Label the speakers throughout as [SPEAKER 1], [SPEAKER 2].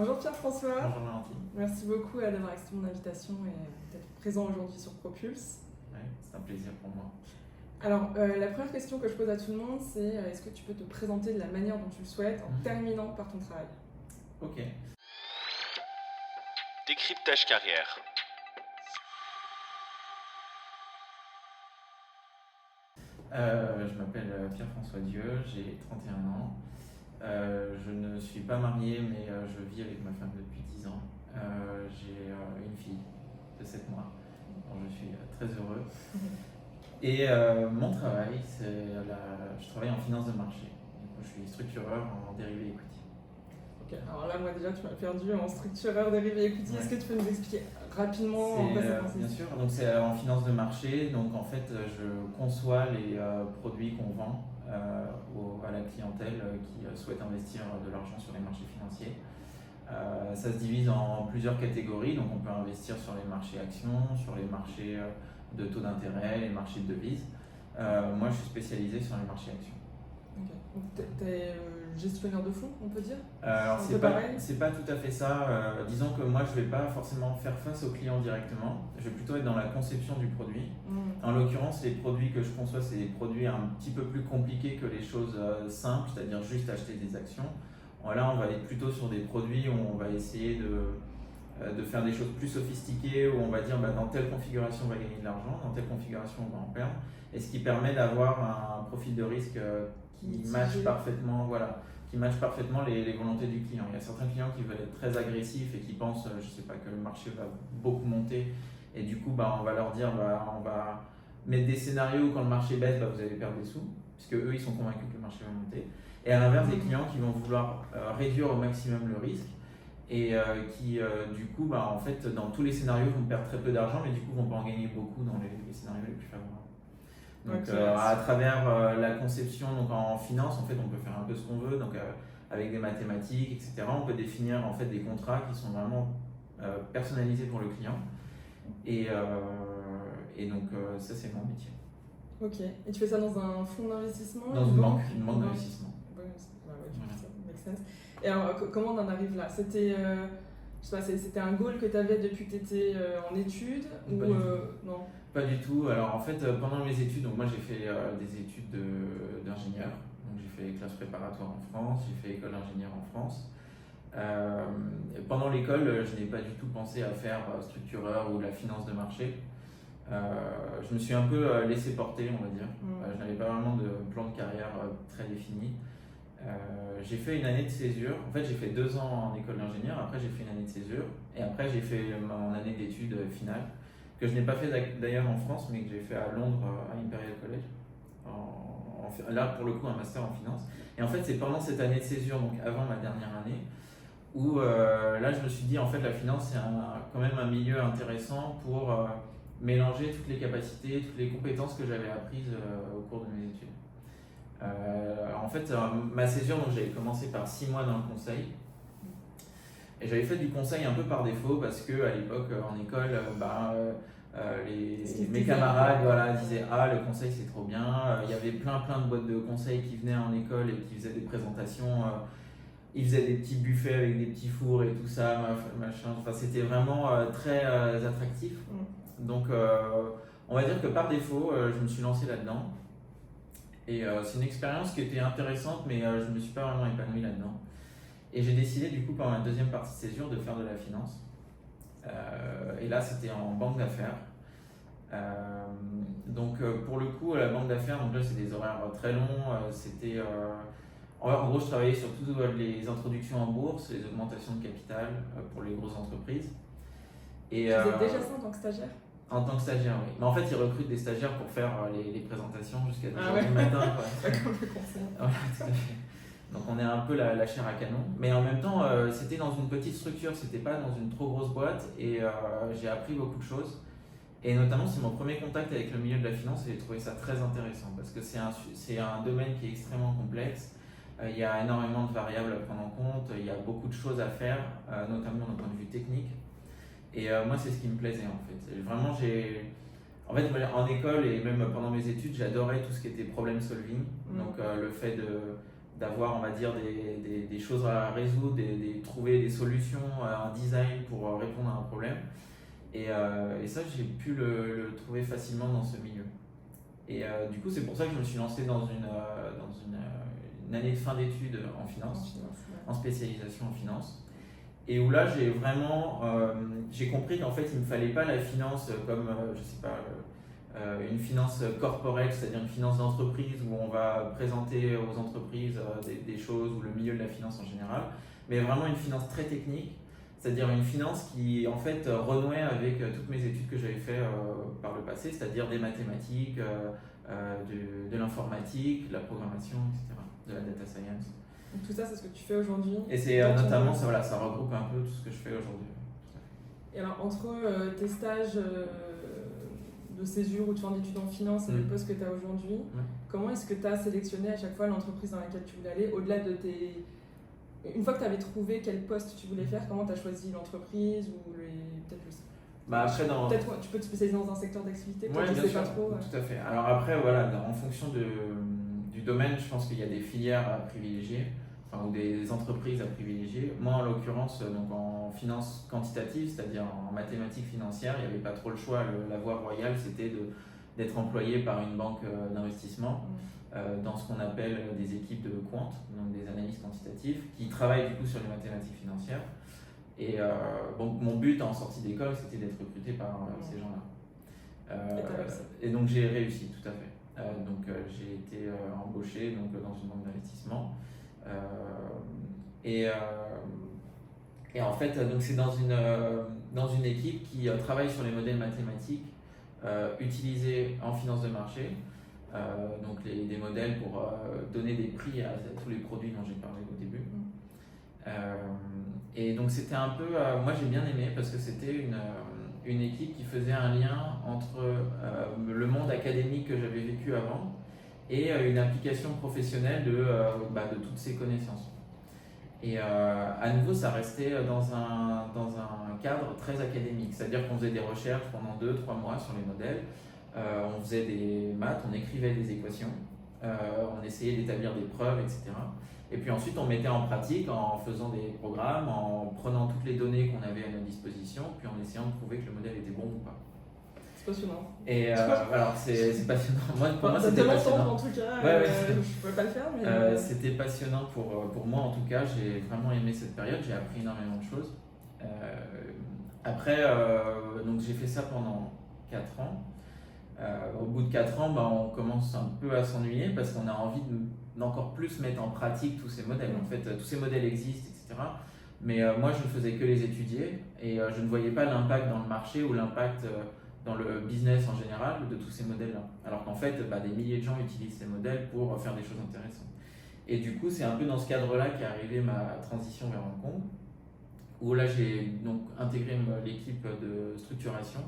[SPEAKER 1] Bonjour Pierre-François.
[SPEAKER 2] Bonjour Valentine.
[SPEAKER 1] Merci beaucoup d'avoir accepté mon invitation et d'être présent aujourd'hui sur Propulse.
[SPEAKER 2] Oui, c'est un plaisir pour moi.
[SPEAKER 1] Alors, la première question que je pose à tout le monde, c'est est-ce que tu peux te présenter de la manière dont tu le souhaites en terminant par ton travail?
[SPEAKER 2] Ok.
[SPEAKER 3] Décryptage carrière.
[SPEAKER 2] Je m'appelle Pierre-François Dieu, j'ai 31 ans. Je ne suis pas marié, mais je vis avec ma femme depuis 10 ans. J'ai une fille de 7 mois, dont je suis très heureux. Et mon travail, je travaille en finance de marché. Du coup, je suis structureur en dérivés equity.
[SPEAKER 1] Ok, alors là, moi déjà, tu m'as perdu en structureur dérivés equity.
[SPEAKER 2] Ouais.
[SPEAKER 1] Est-ce que tu peux nous expliquer rapidement en quoi ça consiste?
[SPEAKER 2] Bien sûr, donc c'est en finance de marché. Donc en fait, je conçois les produits qu'on vend à la clientèle qui souhaite investir de l'argent sur les marchés financiers. Ça se divise en plusieurs catégories. Donc on peut investir sur les marchés actions, sur les marchés de taux d'intérêt, les marchés de devises. Moi, je suis spécialisé sur les marchés actions.
[SPEAKER 1] Ok. Donc, tu es gestionnaire de fonds, on peut dire?
[SPEAKER 2] Alors,
[SPEAKER 1] C'est pareil?
[SPEAKER 2] c'est pas tout à fait ça. Disons que moi, je vais pas forcément faire face aux clients directement. Je vais plutôt être dans la conception du produit. En l'occurrence, les produits que je conçois, c'est des produits un petit peu plus compliqués que les choses simples, c'est-à-dire juste acheter des actions. Là, on va être plutôt sur des produits où on va essayer de faire des choses plus sophistiquées, où on va dire dans telle configuration on va gagner de l'argent, dans telle configuration on va en perdre, et ce qui permet d'avoir un profil de risque qui matche parfaitement, les volontés du client. Il y a certains clients qui veulent être très agressifs et qui pensent, je sais pas, que le marché va beaucoup monter, et du coup on va leur dire, on va mettre des scénarios où quand le marché baisse, vous allez perdre des sous, puisque eux ils sont convaincus que le marché va monter. Et à l'inverse, des clients qui vont vouloir réduire au maximum le risque et qui, du coup, en fait, dans tous les scénarios, vont perdre très peu d'argent, mais du coup, vont pas en gagner beaucoup dans les scénarios les plus favorables. Donc, à travers la conception, donc en finance, en fait, on peut faire un peu ce qu'on veut, donc avec des mathématiques, etc. On peut définir en fait des contrats qui sont vraiment personnalisés pour le client. Et donc, ça, c'est mon métier.
[SPEAKER 1] Ok. Et tu fais ça dans un fonds d'investissement?
[SPEAKER 2] Dans une banque d'investissement.
[SPEAKER 1] Et alors, comment on en arrive là? C'était un goal que tu avais depuis que tu étais en études ou non?
[SPEAKER 2] Pas du tout. Alors en fait, pendant mes études, donc moi j'ai fait des études d'ingénieur. Donc j'ai fait classe préparatoire en France, j'ai fait école d'ingénieur en France. Pendant l'école, je n'ai pas du tout pensé à faire structureur ou la finance de marché. Je me suis un peu laissé porter, on va dire. Je n'avais pas vraiment de plan de carrière très défini. J'ai fait une année de césure. En fait, j'ai fait 2 ans en école d'ingénieur. Après, j'ai fait une année de césure. Et après, j'ai fait mon année d'études finale, que je n'ai pas fait d'ailleurs en France, mais que j'ai fait à Londres, à Imperial College. Là, pour le coup, un master en finance. Et en fait, c'est pendant cette année de césure, donc avant ma dernière année, où là, je me suis dit, en fait, la finance, c'est quand même un milieu intéressant pour mélanger toutes les capacités, toutes les compétences que j'avais apprises au cours de mes études. En fait, ma césure, donc j'avais commencé par 6 mois dans le conseil. Et j'avais fait du conseil un peu par défaut parce que à l'époque, en école, mes camarades disaient le conseil c'est trop bien. Il y avait plein de boîtes de conseil qui venaient en école et qui faisaient des présentations. Ils faisaient des petits buffets avec des petits fours et tout ça, machin. Enfin, c'était vraiment très attractif. Donc, on va dire que par défaut, je me suis lancé là-dedans. Et c'est une expérience qui était intéressante, mais je ne me suis pas vraiment épanoui là-dedans. Et j'ai décidé du coup pendant la deuxième partie de césure de faire de la finance. Et là c'était en banque d'affaires. Donc pour le coup la banque d'affaires, donc là c'est des horaires très longs. En gros je travaillais sur toutes les introductions en bourse, les augmentations de capital pour les grosses entreprises.
[SPEAKER 1] Et, tu faisais déjà ça en tant que stagiaire?
[SPEAKER 2] En tant que stagiaire, oui. Mais en fait, ils recrutent des stagiaires pour faire les présentations jusqu'à 2h du matin.
[SPEAKER 1] Comme le conseil.
[SPEAKER 2] Voilà, tout à fait. Donc on est un peu la chair à canon. Mais en même temps, c'était dans une petite structure, c'était pas dans une trop grosse boîte. Et j'ai appris beaucoup de choses. Et notamment, c'est mon premier contact avec le milieu de la finance et j'ai trouvé ça très intéressant. Parce que c'est un domaine qui est extrêmement complexe. Il y a énormément de variables à prendre en compte. Il y a beaucoup de choses à faire, notamment d'un point de vue technique. Et moi, c'est ce qui me plaisait en fait. Vraiment, en école et même pendant mes études, j'adorais tout ce qui était problem solving. Donc, le fait d'avoir, on va dire, des choses à résoudre, trouver des solutions, un design pour répondre à un problème. Et ça, j'ai pu le trouver facilement dans ce milieu. Et du coup, c'est pour ça que je me suis lancé dans une année de fin d'études en finance, en spécialisation en finance. Et où là, j'ai compris qu'en fait, il ne me fallait pas la finance comme, je sais pas, une finance corporate, c'est-à-dire une finance d'entreprise où on va présenter aux entreprises des choses, ou le milieu de la finance en général, mais vraiment une finance très technique, c'est-à-dire une finance qui en fait renouait avec toutes mes études que j'avais fait par le passé, c'est-à-dire des mathématiques, de l'informatique, de la programmation, etc., de la data science.
[SPEAKER 1] Donc tout ça, c'est ce que tu fais aujourd'hui.
[SPEAKER 2] Et c'est notamment, ça regroupe un peu tout ce que je fais aujourd'hui.
[SPEAKER 1] Et alors, entre tes stages de césure ou de fin d'études en finance et le poste que tu as aujourd'hui, comment est-ce que tu as sélectionné à chaque fois l'entreprise dans laquelle tu voulais aller, au-delà de tes... Une fois que tu avais trouvé quel poste tu voulais faire, comment tu as choisi l'entreprise ou peut-être peut-être tu peux te spécialiser dans un secteur d'activité,
[SPEAKER 2] peut-être
[SPEAKER 1] je sais pas trop.
[SPEAKER 2] Tout à fait. Alors après, voilà, en fonction du domaine, je pense qu'il y a des filières à privilégier, ou des entreprises à privilégier. Moi, en l'occurrence, donc en finance quantitative, c'est-à-dire en mathématiques financières, il n'y avait pas trop le choix. La voie royale, c'était d'être employé par une banque d'investissement dans ce qu'on appelle des équipes de quant, donc des analystes quantitatifs, qui travaillent du coup sur les mathématiques financières. Et mon but en sortie d'école, c'était d'être recruté par ces gens-là. Et donc j'ai réussi, tout à fait. J'ai été embauché dans une banque d'investissement. Et en fait, donc c'est dans une équipe qui travaille sur les modèles mathématiques utilisés en finance de marché, donc des modèles pour donner des prix à tous les produits dont j'ai parlé au début. Et donc c'était un peu, moi j'ai bien aimé parce que c'était une équipe qui faisait un lien entre le monde académique que j'avais vécu avant et une application professionnelle de toutes ces connaissances. Et à nouveau, ça restait dans un cadre très académique, c'est-à-dire qu'on faisait des recherches pendant 2-3 mois sur les modèles, on faisait des maths, on écrivait des équations, on essayait d'établir des preuves, etc. Et puis ensuite, on mettait en pratique en faisant des programmes, en prenant toutes les données qu'on avait à notre disposition, puis en essayant de prouver que le modèle était bon ou pas.
[SPEAKER 1] C'est passionnant.
[SPEAKER 2] Et alors c'est passionnant. Pour moi, c'était passionnant.
[SPEAKER 1] En tout cas, je ne pouvais pas le faire. Mais
[SPEAKER 2] c'était passionnant pour moi en tout cas. J'ai vraiment aimé cette période. J'ai appris énormément de choses. Après, donc j'ai fait ça pendant 4 ans. Au bout de 4 ans, on commence un peu à s'ennuyer parce qu'on a envie d'encore plus mettre en pratique tous ces modèles. En fait, tous ces modèles existent, etc. Mais moi, je ne faisais que les étudier et je ne voyais pas l'impact dans le marché ou l'impact dans le business en général de tous ces modèles-là. Alors qu'en fait, des milliers de gens utilisent ces modèles pour faire des choses intéressantes. Et du coup, c'est un peu dans ce cadre-là qu'est arrivée ma transition vers Hong Kong, où là, j'ai donc intégré l'équipe de structuration,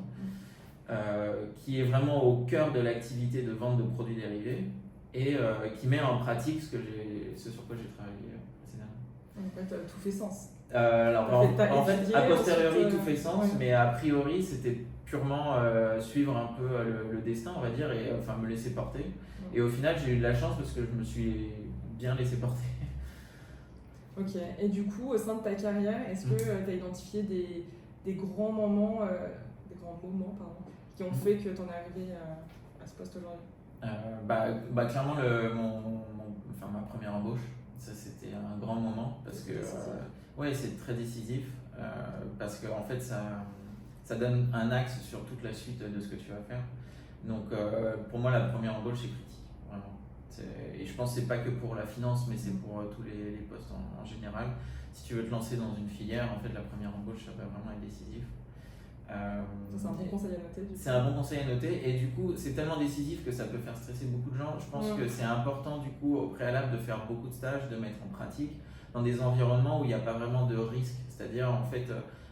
[SPEAKER 2] qui est vraiment au cœur de l'activité de vente de produits dérivés et qui met en pratique ce sur quoi j'ai travaillé précédemment.
[SPEAKER 1] En fait, tout fait sens.
[SPEAKER 2] Alors, en fait, a posteriori, tout fait sens, mais a priori, c'était purement suivre un peu le destin, on va dire, et me laisser porter. Et au final, j'ai eu de la chance parce que je me suis bien laissé porter.
[SPEAKER 1] Ok, et du coup, au sein de ta carrière, est-ce que tu as identifié des grands moments, qui ont fait que tu en es arrivé à ce poste aujourd'hui?
[SPEAKER 2] Clairement, ma première embauche, ça c'était un grand moment parce que c'est très décisif parce que en fait ça donne un axe sur toute la suite de ce que tu vas faire. Donc pour moi, la première embauche c'est critique, vraiment. Et je pense que c'est pas que pour la finance, mais c'est pour tous les postes en général. Si tu veux te lancer dans une filière, en fait, la première embauche ça va vraiment être décisif.
[SPEAKER 1] C'est un bon conseil à noter.
[SPEAKER 2] C'est un bon conseil à noter et du coup c'est tellement décisif que ça peut faire stresser beaucoup de gens. Je pense que c'est important du coup au préalable de faire beaucoup de stages, de mettre en pratique dans des environnements où il n'y a pas vraiment de risque. C'est-à-dire en fait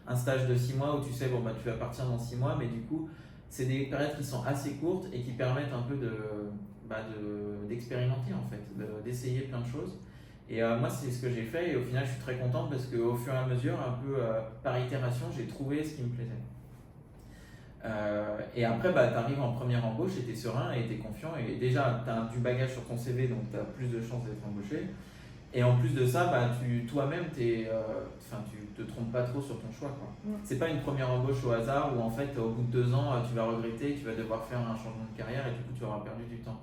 [SPEAKER 2] un stage de 6 mois où tu sais tu vas partir dans 6 mois, mais du coup c'est des périodes qui sont assez courtes et qui permettent un peu d'expérimenter en fait, d'essayer plein de choses. Et moi c'est ce que j'ai fait et au final je suis très contente parce qu'au fur et à mesure, un peu par itération, j'ai trouvé ce qui me plaisait. Et après, tu arrives en première embauche et tu es serein et tu es confiant. Et déjà, tu as du bagage sur ton CV, donc tu as plus de chances d'être embauché. Et en plus de ça, bah, toi-même, tu te trompes pas trop sur ton choix, quoi. C'est pas une première embauche au hasard où en fait, au bout de 2 ans, tu vas regretter, tu vas devoir faire un changement de carrière et du coup, tu auras perdu du temps.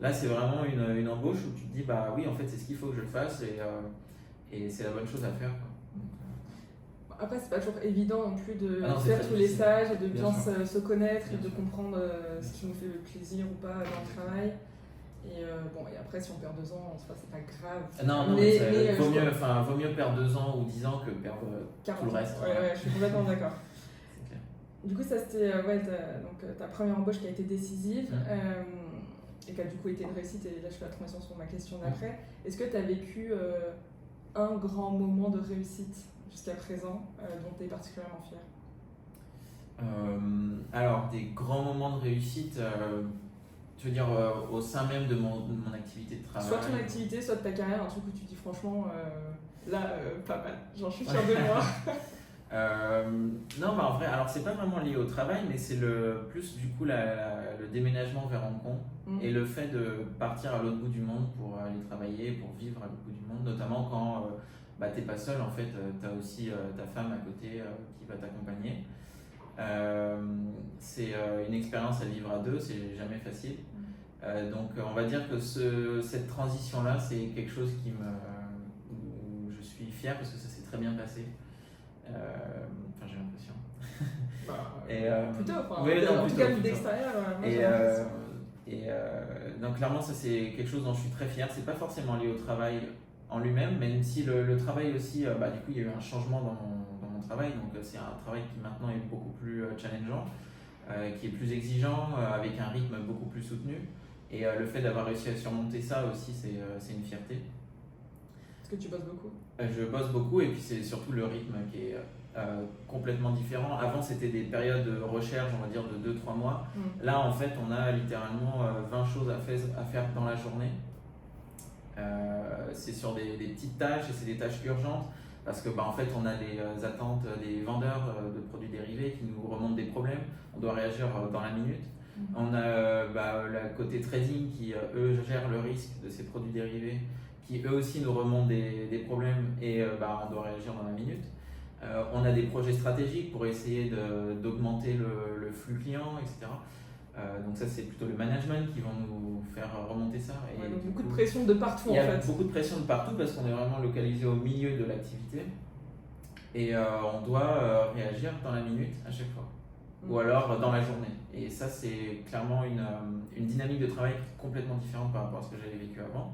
[SPEAKER 2] Là, c'est vraiment une embauche où tu te dis, bah oui, en fait, c'est ce qu'il faut que je fasse et c'est la bonne chose à faire, quoi.
[SPEAKER 1] Après, c'est pas toujours évident non plus de
[SPEAKER 2] non,
[SPEAKER 1] faire tous les stages et de bien se connaître
[SPEAKER 2] bien
[SPEAKER 1] et de
[SPEAKER 2] sûr.
[SPEAKER 1] comprendre ce qui nous fait plaisir ou pas dans le travail. Et et après, si on perd 2 ans, c'est pas grave.
[SPEAKER 2] Non, mais vaut mieux perdre 2 ans ou 10 ans que perdre tout le reste.
[SPEAKER 1] Ouais, je suis complètement d'accord. Du coup, ça c'était ta première embauche qui a été décisive et qui a du coup été une réussite. Et là, je fais la transition sur ma question d'après. Est-ce que tu as vécu un grand moment de réussite jusqu'à présent dont tu es particulièrement fier?
[SPEAKER 2] Alors, des grands moments de réussite, tu veux dire au sein même de mon activité de travail?
[SPEAKER 1] Soit ton activité, soit de ta carrière, un truc où tu dis franchement, pas mal, genre je suis fier de moi.
[SPEAKER 2] Non, bah en vrai, alors c'est pas vraiment lié au travail, mais c'est plus du coup le déménagement vers Hong Kong et le fait de partir à l'autre bout du monde pour aller travailler, pour vivre à l'autre bout du monde, notamment quand t'es pas seul, en fait, t'as aussi ta femme à côté qui va t'accompagner. C'est une expérience à vivre à 2, c'est jamais facile. Donc on va dire que cette transition-là, c'est quelque chose où je suis fier parce que ça s'est très bien passé. J'ai l'impression.
[SPEAKER 1] Plutôt,
[SPEAKER 2] en
[SPEAKER 1] tout cas, vu d'extérieur.
[SPEAKER 2] Donc clairement, ça c'est quelque chose dont je suis très fier. C'est pas forcément lié au travail en lui-même, même si le travail aussi, du coup, il y a eu un changement dans mon travail. Donc c'est un travail qui maintenant est beaucoup plus challengeant, qui est plus exigeant, avec un rythme beaucoup plus soutenu. Et le fait d'avoir réussi à surmonter ça aussi, c'est une fierté.
[SPEAKER 1] Est-ce que tu bosses beaucoup?
[SPEAKER 2] Je bosse beaucoup et puis c'est surtout le rythme qui est complètement différent. Avant, c'était des périodes de recherche, on va dire de 2-3 mois. Là, en fait, on a littéralement 20 choses à faire dans la journée. C'est sur des petites tâches et c'est des tâches urgentes parce que en fait, on a des attentes des vendeurs de produits dérivés qui nous remontent des problèmes. On doit réagir dans la minute. On a le côté trading qui, eux, gèrent le risque de ces produits dérivés, qui eux aussi nous remontent des problèmes et on doit réagir dans la minute. On a des projets stratégiques pour essayer d'augmenter le flux client, etc. Donc ça, c'est plutôt le management qui vont nous faire remonter ça. Et
[SPEAKER 1] donc beaucoup de pression de partout, en fait.
[SPEAKER 2] Il y a beaucoup de pression de partout parce qu'on est vraiment localisé au milieu de l'activité et on doit réagir dans la minute à chaque fois. Ou alors dans la journée. Et ça, c'est clairement une dynamique de travail complètement différente par rapport à ce que j'avais vécu avant.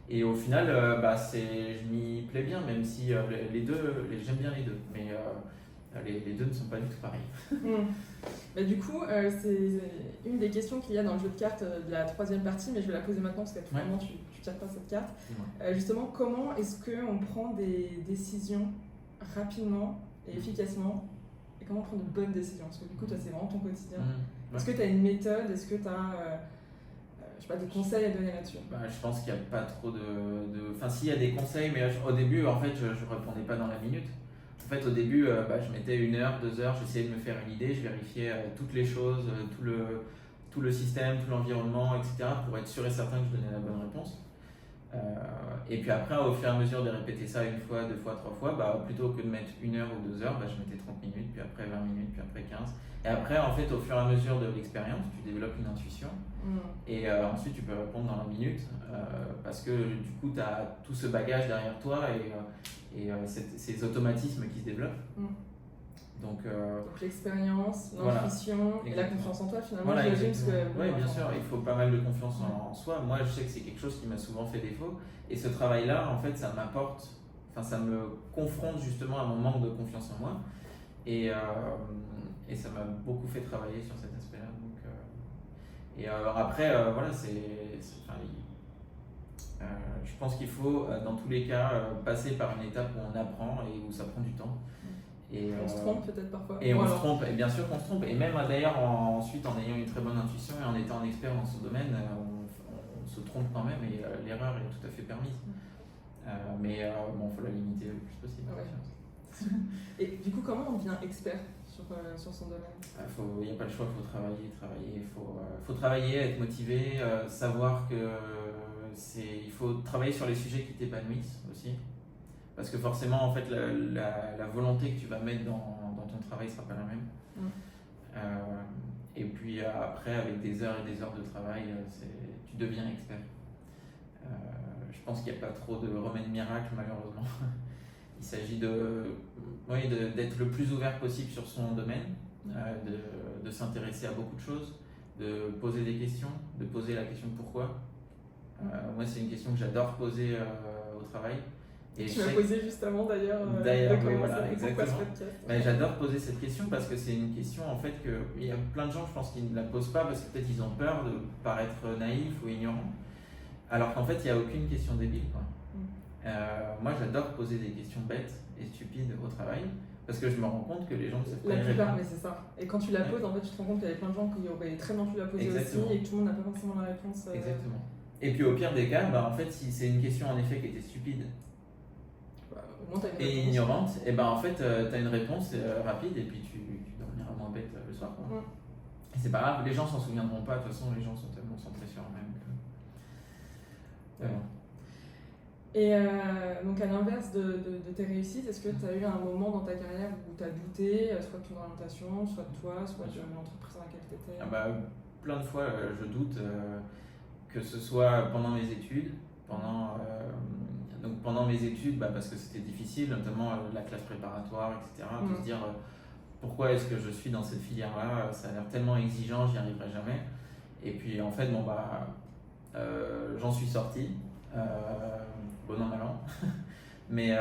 [SPEAKER 2] Et au final, je m'y plais bien, même si les deux, j'aime bien les deux. Mais les deux ne sont pas du tout pareils.
[SPEAKER 1] Du coup, c'est une des questions qu'il y a dans le jeu de cartes de la 3e partie, mais je vais la poser maintenant parce qu'actuellement tu ne tires pas cette carte. Justement, comment est-ce qu'on prend des décisions rapidement et efficacement? Et comment prendre de bonnes décisions? Parce que du coup, toi, c'est vraiment ton quotidien. Est-ce que tu as une méthode? Est-ce que tu as des conseils à donner là-dessus?
[SPEAKER 2] Je pense qu'il n'y a pas trop Enfin, s'il y a des conseils, mais au début, en fait, je ne répondais pas dans la minute. En fait, au début, je mettais 1 heure, 2 heures, j'essayais de me faire une idée, je vérifiais toutes les choses, tout le système, tout l'environnement, etc. pour être sûr et certain que je donnais la bonne réponse. Et puis après, au fur et à mesure de répéter ça 1 fois, 2 fois, 3 fois, plutôt que de mettre 1 heure ou 2 heures, je mettais 30 minutes, puis après 20 minutes, puis après 15. Et après, en fait, au fur et à mesure de l'expérience, tu développes une intuition. Et ensuite, tu peux répondre dans la minute parce que du coup, tu as tout ce bagage derrière toi et ces automatismes qui se développent. Donc
[SPEAKER 1] l'expérience, l'intuition et la confiance en toi finalement.
[SPEAKER 2] Voilà, oui, bien sûr, il faut pas mal de confiance en soi. Moi, je sais que c'est quelque chose qui m'a souvent fait défaut. Et ce travail-là, en fait, ça me confronte justement à mon manque de confiance en moi. Et ça m'a beaucoup fait travailler sur cet aspect-là. Après, je pense qu'il faut, dans tous les cas, passer par une étape où on apprend et où ça prend du temps.
[SPEAKER 1] Et on se trompe peut-être parfois.
[SPEAKER 2] Et on se trompe, et bien sûr qu'on se trompe. Et même d'ailleurs, ensuite, en ayant une très bonne intuition et en étant un expert dans ce domaine, on se trompe quand même et l'erreur est tout à fait permise. Mais il faut la limiter le plus possible.
[SPEAKER 1] Et du coup, comment on devient expert sur son domaine?
[SPEAKER 2] Il n'y a pas le choix, il faut travailler. Il faut travailler, être motivé, savoir que il faut travailler sur les sujets qui t'épanouissent aussi. Parce que forcément, en fait, la volonté que tu vas mettre dans ton travail ne sera pas la même. Et puis après, avec des heures et des heures de travail, tu deviens expert. Je pense qu'il n'y a pas trop de remède miracle, malheureusement. Il s'agit d'être le plus ouvert possible sur son domaine, de s'intéresser à beaucoup de choses, de poser des questions, de poser la question pourquoi. Moi, c'est une question que j'adore poser au travail.
[SPEAKER 1] Et tu m'as posé juste avant d'ailleurs
[SPEAKER 2] oui, voilà, exactement. J'adore poser cette question parce que c'est une question en fait il y a plein de gens, je pense, qui ne la posent pas parce que peut-être ils ont peur de paraître naïf ou ignorant. Alors qu'en fait, il n'y a aucune question débile, quoi. Moi, j'adore poser des questions bêtes et stupides au travail parce que je me rends compte que les gens ne savent pas
[SPEAKER 1] la plupart, mais c'est ça. Et quand tu la poses, en fait, tu te rends compte qu'il y avait plein de gens qui auraient très bien pu la poser aussi et que tout le monde n'a pas forcément la réponse.
[SPEAKER 2] Exactement. Et puis au pire des cas, en fait, si c'est une question en effet qui était stupide et ignorante, et en fait, tu as une réponse rapide et puis tu dormiras moins bête le soir. Et c'est pas grave, les gens s'en souviendront pas, de toute façon, les gens sont tellement centrés sur eux-mêmes.
[SPEAKER 1] Et donc à l'inverse de tes réussites, est-ce que tu as eu un moment dans ta carrière où tu as douté, soit de ton orientation, soit de toi, soit de l'entreprise dans laquelle tu étais?
[SPEAKER 2] Plein de fois je doute, que ce soit pendant mes études, pendant mes études parce que c'était difficile, notamment la classe préparatoire, etc. De se dire pourquoi est-ce que je suis dans cette filière-là, ça a l'air tellement exigeant, j'y arriverai jamais. Et puis en fait, j'en suis sorti. Bon an, mal an. Mais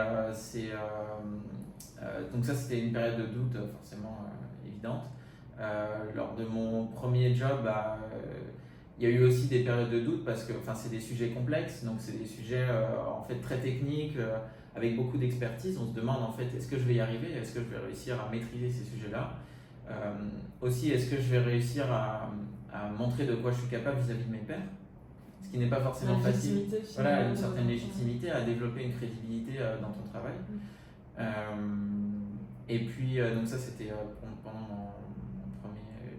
[SPEAKER 2] donc ça, c'était une période de doute forcément évidente. Lors de mon premier job, il y a eu aussi des périodes de doute parce que c'est des sujets complexes, donc c'est des sujets en fait très techniques, avec beaucoup d'expertise. On se demande en fait, est-ce que je vais y arriver, est-ce que je vais réussir à maîtriser ces sujets-là, aussi est-ce que je vais réussir à montrer de quoi je suis capable vis-à-vis de mes pairs, ce qui n'est pas forcément facile. Voilà, une certaine légitimité, à développer une crédibilité dans ton travail. Et puis donc ça, c'était pendant mon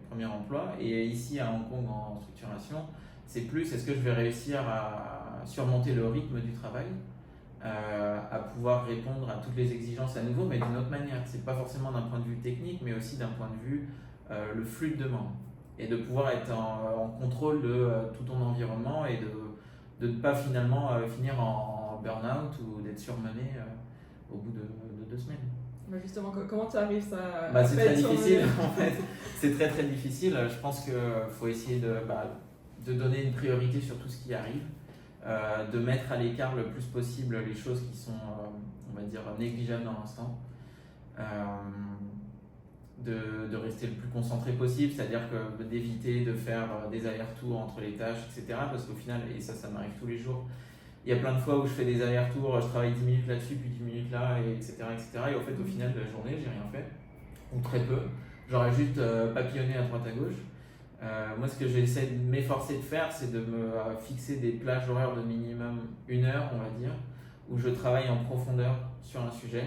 [SPEAKER 2] premier emploi. Et ici à Hong Kong en structuration, c'est plus est-ce que je vais réussir à surmonter le rythme du travail, à pouvoir répondre à toutes les exigences à nouveau, mais d'une autre manière. C'est pas forcément d'un point de vue technique, mais aussi d'un point de vue le flux de demande. Et de pouvoir être en contrôle de tout ton environnement et de ne pas finalement finir en burn-out ou d'être surmené au bout de 2 semaines.
[SPEAKER 1] Justement, comment tu arrives ça
[SPEAKER 2] c'est très difficile en fait. C'est très très difficile. Je pense qu'il faut essayer de donner une priorité sur tout ce qui arrive, de mettre à l'écart le plus possible les choses qui sont, on va dire, négligeables dans l'instant. De rester le plus concentré possible, c'est-à-dire que d'éviter de faire des allers-retours entre les tâches, etc. Parce qu'au final, et ça m'arrive tous les jours, il y a plein de fois où je fais des allers-retours, je travaille 10 minutes là-dessus, puis 10 minutes là, etc. Et au fait, au final de la journée, j'ai rien fait, ou très peu. J'aurais juste papillonné à droite à gauche. Moi, ce que j'essaie de m'efforcer de faire, c'est de me fixer des plages horaires de minimum 1 heure, on va dire, où je travaille en profondeur sur un sujet.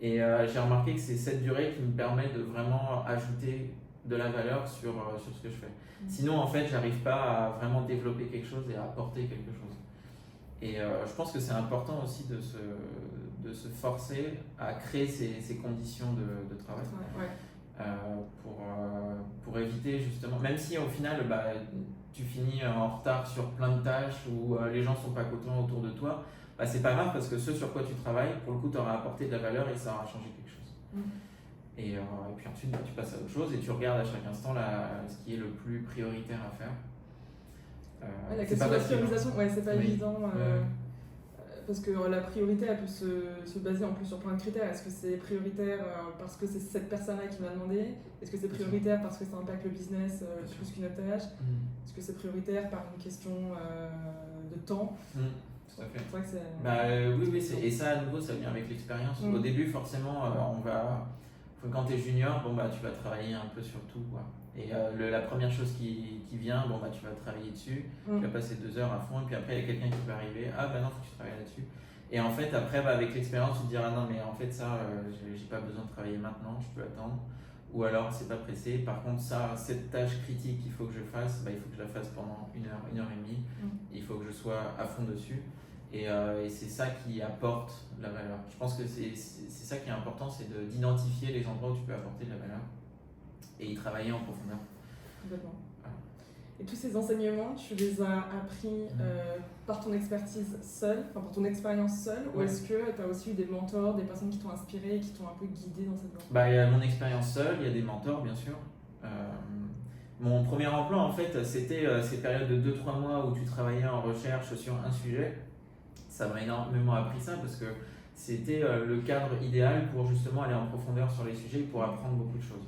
[SPEAKER 2] Et j'ai remarqué que c'est cette durée qui me permet de vraiment ajouter de la valeur sur ce que je fais. Sinon, en fait, j'arrive pas à vraiment développer quelque chose et à apporter quelque chose. Et je pense que c'est important aussi de se forcer à créer ces conditions de travail. Pour éviter justement, même si au final tu finis en retard sur plein de tâches où les gens sont pas contents autour de toi, c'est pas grave parce que ce sur quoi tu travailles, pour le coup, tu auras apporté de la valeur et ça aura changé quelque chose. Et puis ensuite, tu passes à autre chose et tu regardes à chaque instant ce qui est le plus prioritaire à faire.
[SPEAKER 1] La question de la priorisation, c'est pas évident. Parce que la priorité, elle peut se baser en plus sur plein de critères. Est-ce que c'est prioritaire parce que c'est cette personne-là qui m'a demandé? Est-ce que c'est prioritaire parce que ça impacte le business plus qu'une autre tâche? Est-ce que c'est prioritaire par une question de temps?
[SPEAKER 2] Tout à fait. Oui, et ça à nouveau, ça vient avec l'expérience. Au début, forcément, quand tu es junior, tu vas travailler un peu sur tout, quoi. Et la première chose qui vient, tu vas travailler dessus, tu vas passer 2 heures à fond, et puis après il y a quelqu'un qui va arriver, non, faut que tu travailles là-dessus. Et en fait, après, avec l'expérience, tu te diras non, mais en fait, ça, j'ai pas besoin de travailler maintenant, je peux attendre. ou alors c'est pas pressé. Par contre, cette tâche critique qu'il faut que je fasse, il faut que je la fasse pendant 1 heure, 1 heure et demie. Il faut que je sois à fond dessus. Et c'est ça qui apporte la valeur. Je pense que c'est ça qui est important, c'est d'identifier les endroits où tu peux apporter de la valeur et y travailler en profondeur.
[SPEAKER 1] Complètement. Voilà. Et tous ces enseignements, tu les as appris par ton expertise seule, par ton expérience seule, ou est-ce que tu as aussi eu des mentors, des personnes qui t'ont inspiré et qui t'ont un peu guidé dans cette voie?
[SPEAKER 2] Il y a mon expérience seule, il y a des mentors bien sûr. Mon premier emploi en fait, c'était ces périodes de 2-3 mois où tu travaillais en recherche sur un sujet. Ça m'a énormément appris ça parce que c'était le cadre idéal pour justement aller en profondeur sur les sujets et pour apprendre beaucoup de choses.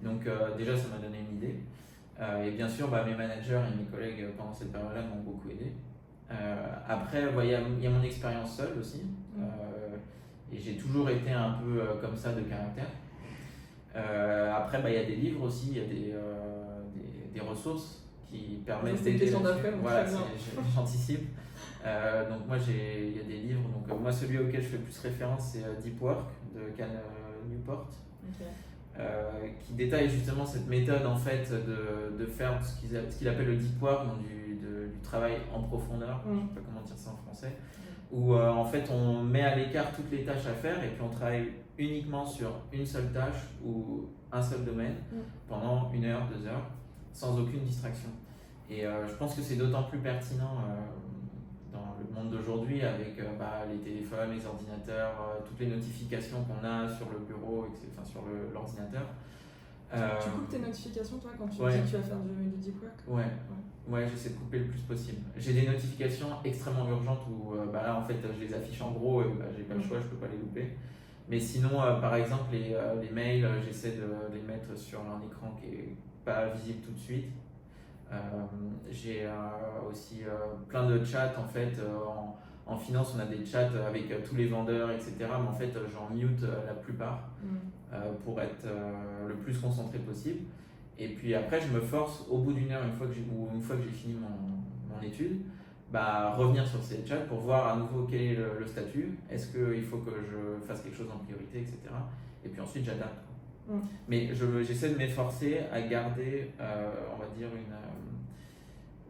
[SPEAKER 2] Donc déjà ça m'a donné une idée. Et bien sûr mes managers et mes collègues pendant cette période-là m'ont beaucoup aidé. Après il y a mon expérience seule aussi. Et j'ai toujours été un peu comme ça de caractère. Après il y a des livres aussi, il y a des ressources qui permettent d'aider. Voilà, j'anticipe. Donc moi il y a des livres, donc moi celui auquel je fais plus référence c'est Deep Work de Cal Newport, qui détaille justement cette méthode en fait de faire ce qu'il appelle le Deep Work, donc du travail en profondeur, je ne sais pas comment dire ça en français, où en fait on met à l'écart toutes les tâches à faire et puis on travaille uniquement sur une seule tâche ou un seul domaine pendant 1 heure, 2 heures, sans aucune distraction. Et je pense que c'est d'autant plus pertinent dans le monde d'aujourd'hui avec les téléphones, les ordinateurs, toutes les notifications qu'on a sur le bureau, sur l'ordinateur.
[SPEAKER 1] Tu coupes tes notifications toi quand tu dis que tu vas faire du deep work?
[SPEAKER 2] Ouais, j'essaie de couper le plus possible. J'ai des notifications extrêmement urgentes où là en fait je les affiche en gros et j'ai pas le choix, je peux pas les louper. Mais sinon par exemple les mails, j'essaie de les mettre sur un écran qui est pas visible tout de suite. J'ai aussi plein de chats en fait. En finance, on a des chats avec tous les vendeurs, etc. Mais en fait, j'en mute la plupart pour être le plus concentré possible. Et puis après, je me force au bout d'1 heure, une fois que j'ai fini mon étude, revenir sur ces chats pour voir à nouveau quel est le statut. Est-ce qu'il faut que je fasse quelque chose en priorité, etc. Et puis ensuite, j'adapte. Mais j'essaie de m'efforcer à garder, on va dire,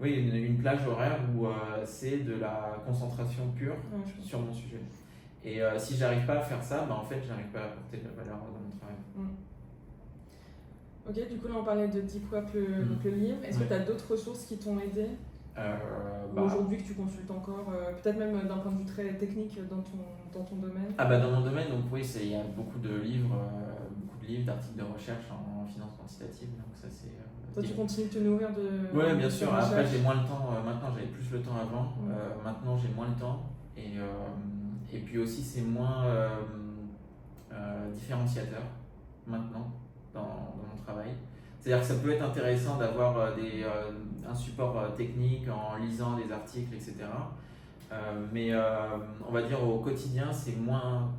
[SPEAKER 2] une plage horaire où c'est de la concentration pure sur mon sujet. Et si j'arrive pas à faire ça, en fait, j'arrive pas à apporter de la valeur dans mon travail.
[SPEAKER 1] Ok, du coup, là, on parlait de Deep Work, le livre. Est-ce que tu as d'autres ressources qui t'ont aidé aujourd'hui que tu consultes encore, peut-être même d'un point de vue très technique dans ton domaine?
[SPEAKER 2] Dans mon domaine, donc oui, il y a beaucoup de livres, d'articles de recherche en finance quantitative. Donc ça, c'est,
[SPEAKER 1] toi, tu continues de te nourrir de...
[SPEAKER 2] Oui, bien sûr. Après, j'ai moins le temps. Maintenant, j'avais plus le temps avant. Maintenant, j'ai moins le temps. Et puis aussi, c'est moins différenciateur maintenant dans mon travail. C'est-à-dire que ça peut être intéressant d'avoir un support technique en lisant des articles, etc. Mais on va dire au quotidien, c'est moins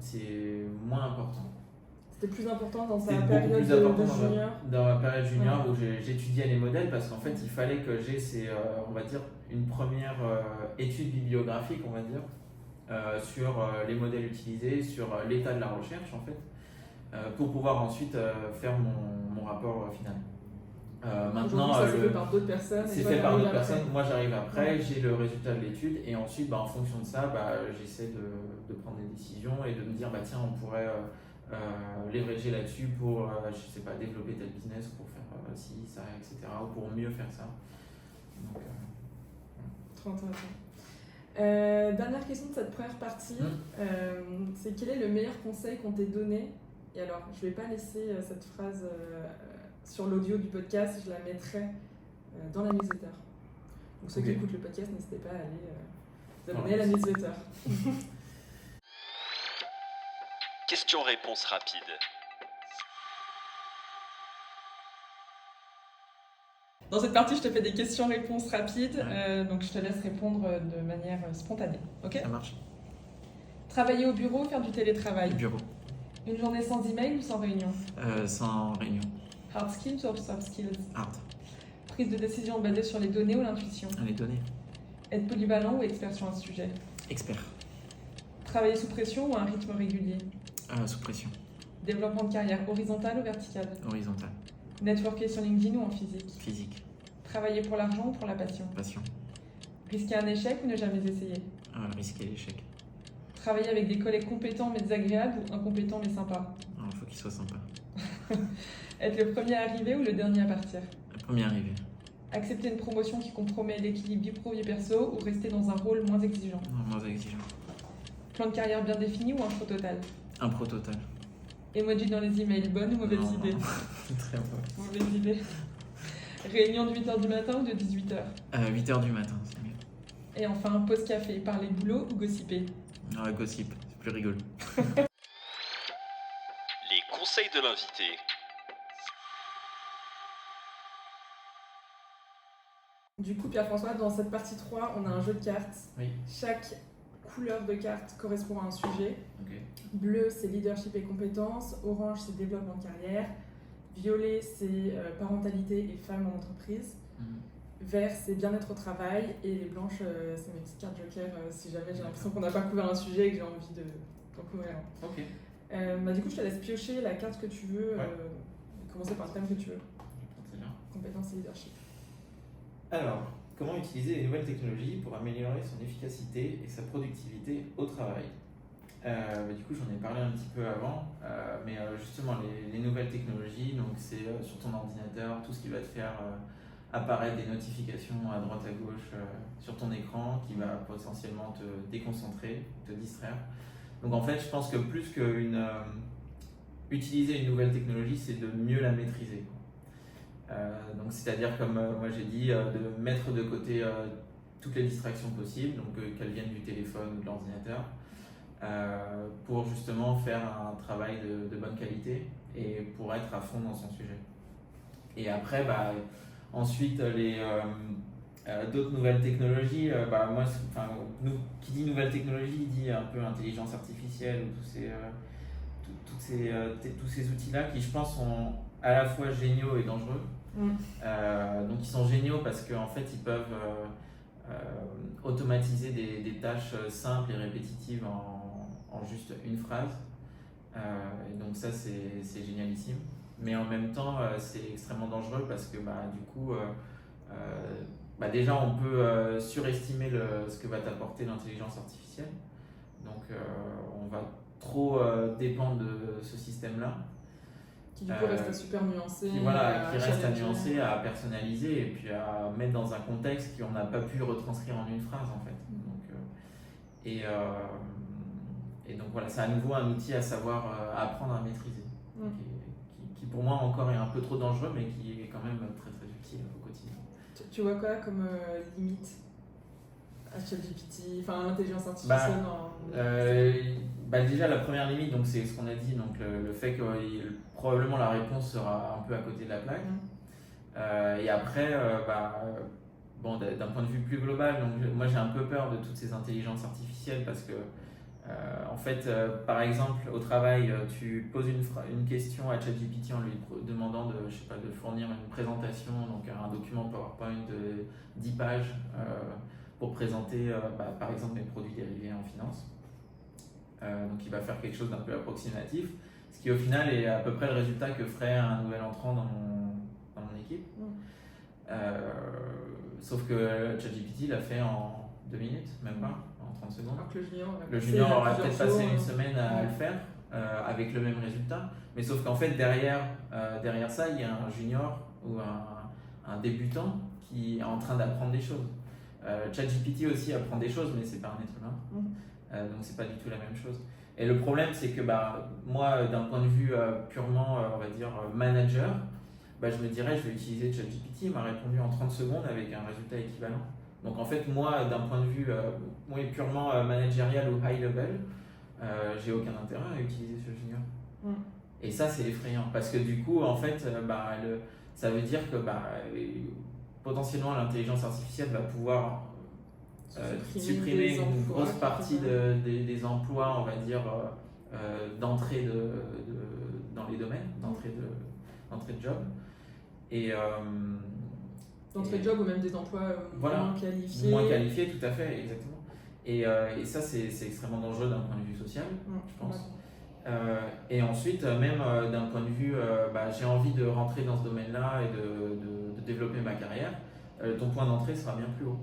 [SPEAKER 2] important.
[SPEAKER 1] C'était plus important dans ta période de junior?
[SPEAKER 2] Dans ma période junior où j'étudiais les modèles parce qu'en fait, il fallait que j'ai on va dire, une première étude bibliographique, on va dire, sur les modèles utilisés, sur l'état de la recherche, en fait, pour pouvoir ensuite faire mon rapport final. Maintenant,
[SPEAKER 1] ça c'est fait par d'autres personnes.
[SPEAKER 2] C'est fait par d'autres personnes. Moi, j'arrive après, j'ai le résultat de l'étude et ensuite, en fonction de ça, j'essaie de prendre des décisions et de me dire, tiens, on pourrait leverager là-dessus pour, je sais pas, développer tel business, pour faire ci, ça, etc. ou pour mieux faire ça. Donc,
[SPEAKER 1] trop intéressant. Dernière question de cette première partie, c'est quel est le meilleur conseil qu'on t'ait donné? Et alors, je ne vais pas laisser cette phrase sur l'audio du podcast, je la mettrai dans la newsletter. Donc ceux qui écoutent le podcast, n'hésitez pas à aller vous abonner à la newsletter.
[SPEAKER 3] Question-réponse rapide.
[SPEAKER 1] Dans cette partie, je te fais des questions-réponses rapides, donc je te laisse répondre de manière spontanée. Ok ?
[SPEAKER 2] Ça marche.
[SPEAKER 1] Travailler au bureau ou faire du télétravail ?
[SPEAKER 2] Bureau.
[SPEAKER 1] Une journée sans email ou sans réunion ?
[SPEAKER 2] Sans réunion.
[SPEAKER 1] Hard skills ou soft skills ?
[SPEAKER 2] Hard.
[SPEAKER 1] Prise de décision basée sur les données ou l'intuition ?
[SPEAKER 2] Les données.
[SPEAKER 1] Être polyvalent ou expert sur un sujet ?
[SPEAKER 2] Expert.
[SPEAKER 1] Travailler sous pression ou à un rythme régulier ?
[SPEAKER 2] Sous pression.
[SPEAKER 1] Développement de carrière horizontal ou vertical?
[SPEAKER 2] Horizontal.
[SPEAKER 1] Networker sur LinkedIn ou en physique?
[SPEAKER 2] Physique.
[SPEAKER 1] Travailler pour l'argent ou pour la passion?
[SPEAKER 2] Passion.
[SPEAKER 1] Risquer un échec ou ne jamais essayer?
[SPEAKER 2] Risquer l'échec.
[SPEAKER 1] Travailler avec des collègues compétents mais désagréables ou incompétents mais sympas?
[SPEAKER 2] Il faut qu'il soit sympa.
[SPEAKER 1] Être le premier à arriver ou le dernier à partir?
[SPEAKER 2] Le premier arrivé.
[SPEAKER 1] Accepter une promotion qui compromet l'équilibre vie pro vie perso ou rester dans un rôle moins exigeant?
[SPEAKER 2] Moins exigeant.
[SPEAKER 1] Plan de carrière bien défini ou un pro total?
[SPEAKER 2] Un pro total.
[SPEAKER 1] Emoji dans les emails, bonne ou mauvaise idée?
[SPEAKER 2] Très mauvaise.
[SPEAKER 1] Mauvaise idée. Réunion de 8h du matin ou de 18h?
[SPEAKER 2] 8h du matin, c'est mieux.
[SPEAKER 1] Et enfin, pause café, parler boulot ou gossiper?
[SPEAKER 2] Gossip, c'est plus rigolo.
[SPEAKER 3] Les conseils de l'invité.
[SPEAKER 1] Du coup, Pierre-François, dans cette partie 3, on a un jeu de cartes.
[SPEAKER 2] Oui.
[SPEAKER 1] Chaque couleur de carte correspond à un sujet.
[SPEAKER 2] Okay.
[SPEAKER 1] Bleu, c'est leadership et compétences. Orange, c'est développement de carrière. Violet, c'est parentalité et femmes en entreprise. Vert, c'est bien-être au travail. Et les blanches, c'est mes petites cartes joker si jamais j'ai l'impression qu'on n'a pas couvert un sujet et que j'ai envie d'en couvrir un.
[SPEAKER 2] Ok.
[SPEAKER 1] Du coup, je te laisse piocher la carte que tu veux. Commencer par le thème que tu veux.
[SPEAKER 2] Très bien.
[SPEAKER 1] Compétences et leadership.
[SPEAKER 2] Alors, comment utiliser les nouvelles technologies pour améliorer son efficacité et sa productivité au travail? Du coup, j'en ai parlé un petit peu avant, mais justement, les nouvelles technologies, donc c'est sur ton ordinateur, tout ce qui va te faire apparaître des notifications à droite à gauche sur ton écran qui va potentiellement te déconcentrer, te distraire. Donc en fait, je pense que plus utiliser une nouvelle technologie, c'est de mieux la maîtriser. Donc c'est-à-dire, comme moi j'ai dit, de mettre de côté toutes les distractions possibles, donc qu'elles viennent du téléphone ou de l'ordinateur, pour justement faire un travail de bonne qualité et pour être à fond dans son sujet. Et après, ensuite, d'autres nouvelles technologies, qui dit nouvelles technologies dit un peu intelligence artificielle ou tous ces outils-là qui, je pense, sont à la fois géniaux et dangereux. Donc ils sont géniaux parce qu'en fait ils peuvent automatiser des tâches simples et répétitives en juste une phrase. Et donc ça c'est génialissime. Mais en même temps c'est extrêmement dangereux parce que du coup déjà on peut surestimer ce que va t'apporter l'intelligence artificielle. Donc on va trop dépendre de ce système-là.
[SPEAKER 1] Qui du coup reste super nuancé.
[SPEAKER 2] Qui reste à nuancer, à personnaliser et puis à mettre dans un contexte qu'on n'a pas pu retranscrire en une phrase en fait. Donc voilà, c'est à nouveau un outil à savoir apprendre à maîtriser. Qui pour moi encore est un peu trop dangereux mais qui est quand même très très utile au quotidien.
[SPEAKER 1] Tu vois quoi comme limite à ChatGPT, enfin l'intelligence artificielle
[SPEAKER 2] déjà la première limite, donc c'est ce qu'on a dit, donc le fait que probablement la réponse sera un peu à côté de la plaque. Et après, d'un point de vue plus global, donc moi j'ai un peu peur de toutes ces intelligences artificielles parce que en fait, par exemple, au travail, tu poses une question à ChatGPT en lui demandant de fournir une présentation, donc un document PowerPoint de 10 pages pour présenter, par exemple, mes produits dérivés en finance. Donc il va faire quelque chose d'un peu approximatif, ce qui au final est à peu près le résultat que ferait un nouvel entrant dans mon équipe. Sauf que ChatGPT l'a fait en 2 minutes, même pas, en 30 secondes.
[SPEAKER 1] Alors que
[SPEAKER 2] le junior aurait peut-être passé une semaine à le faire avec le même résultat, mais sauf qu'en fait derrière ça il y a un junior ou un débutant qui est en train d'apprendre des choses. ChatGPT aussi apprend des choses, mais c'est pas un être humain. Donc c'est pas du tout la même chose. Et le problème c'est que moi d'un point de vue purement on va dire manager, je me dirais je vais utiliser ChatGPT, il m'a répondu en 30 secondes avec un résultat équivalent. Donc en fait moi d'un point de vue purement managérial ou high level, j'ai aucun intérêt à utiliser ce junior. Et ça c'est effrayant parce que du coup en fait ça veut dire que potentiellement l'intelligence artificielle va pouvoir supprimer une grosse partie des emplois, on va dire, d'entrée dans les domaines, d'entrée de job.
[SPEAKER 1] D'entrée de job ou même des emplois moins qualifiés.
[SPEAKER 2] Moins qualifiés, tout à fait, exactement. Et ça, c'est extrêmement dangereux d'un point de vue social, je pense. Et ensuite, même d'un point de vue, j'ai envie de rentrer dans ce domaine-là et de développer ma carrière, ton point d'entrée sera bien plus haut.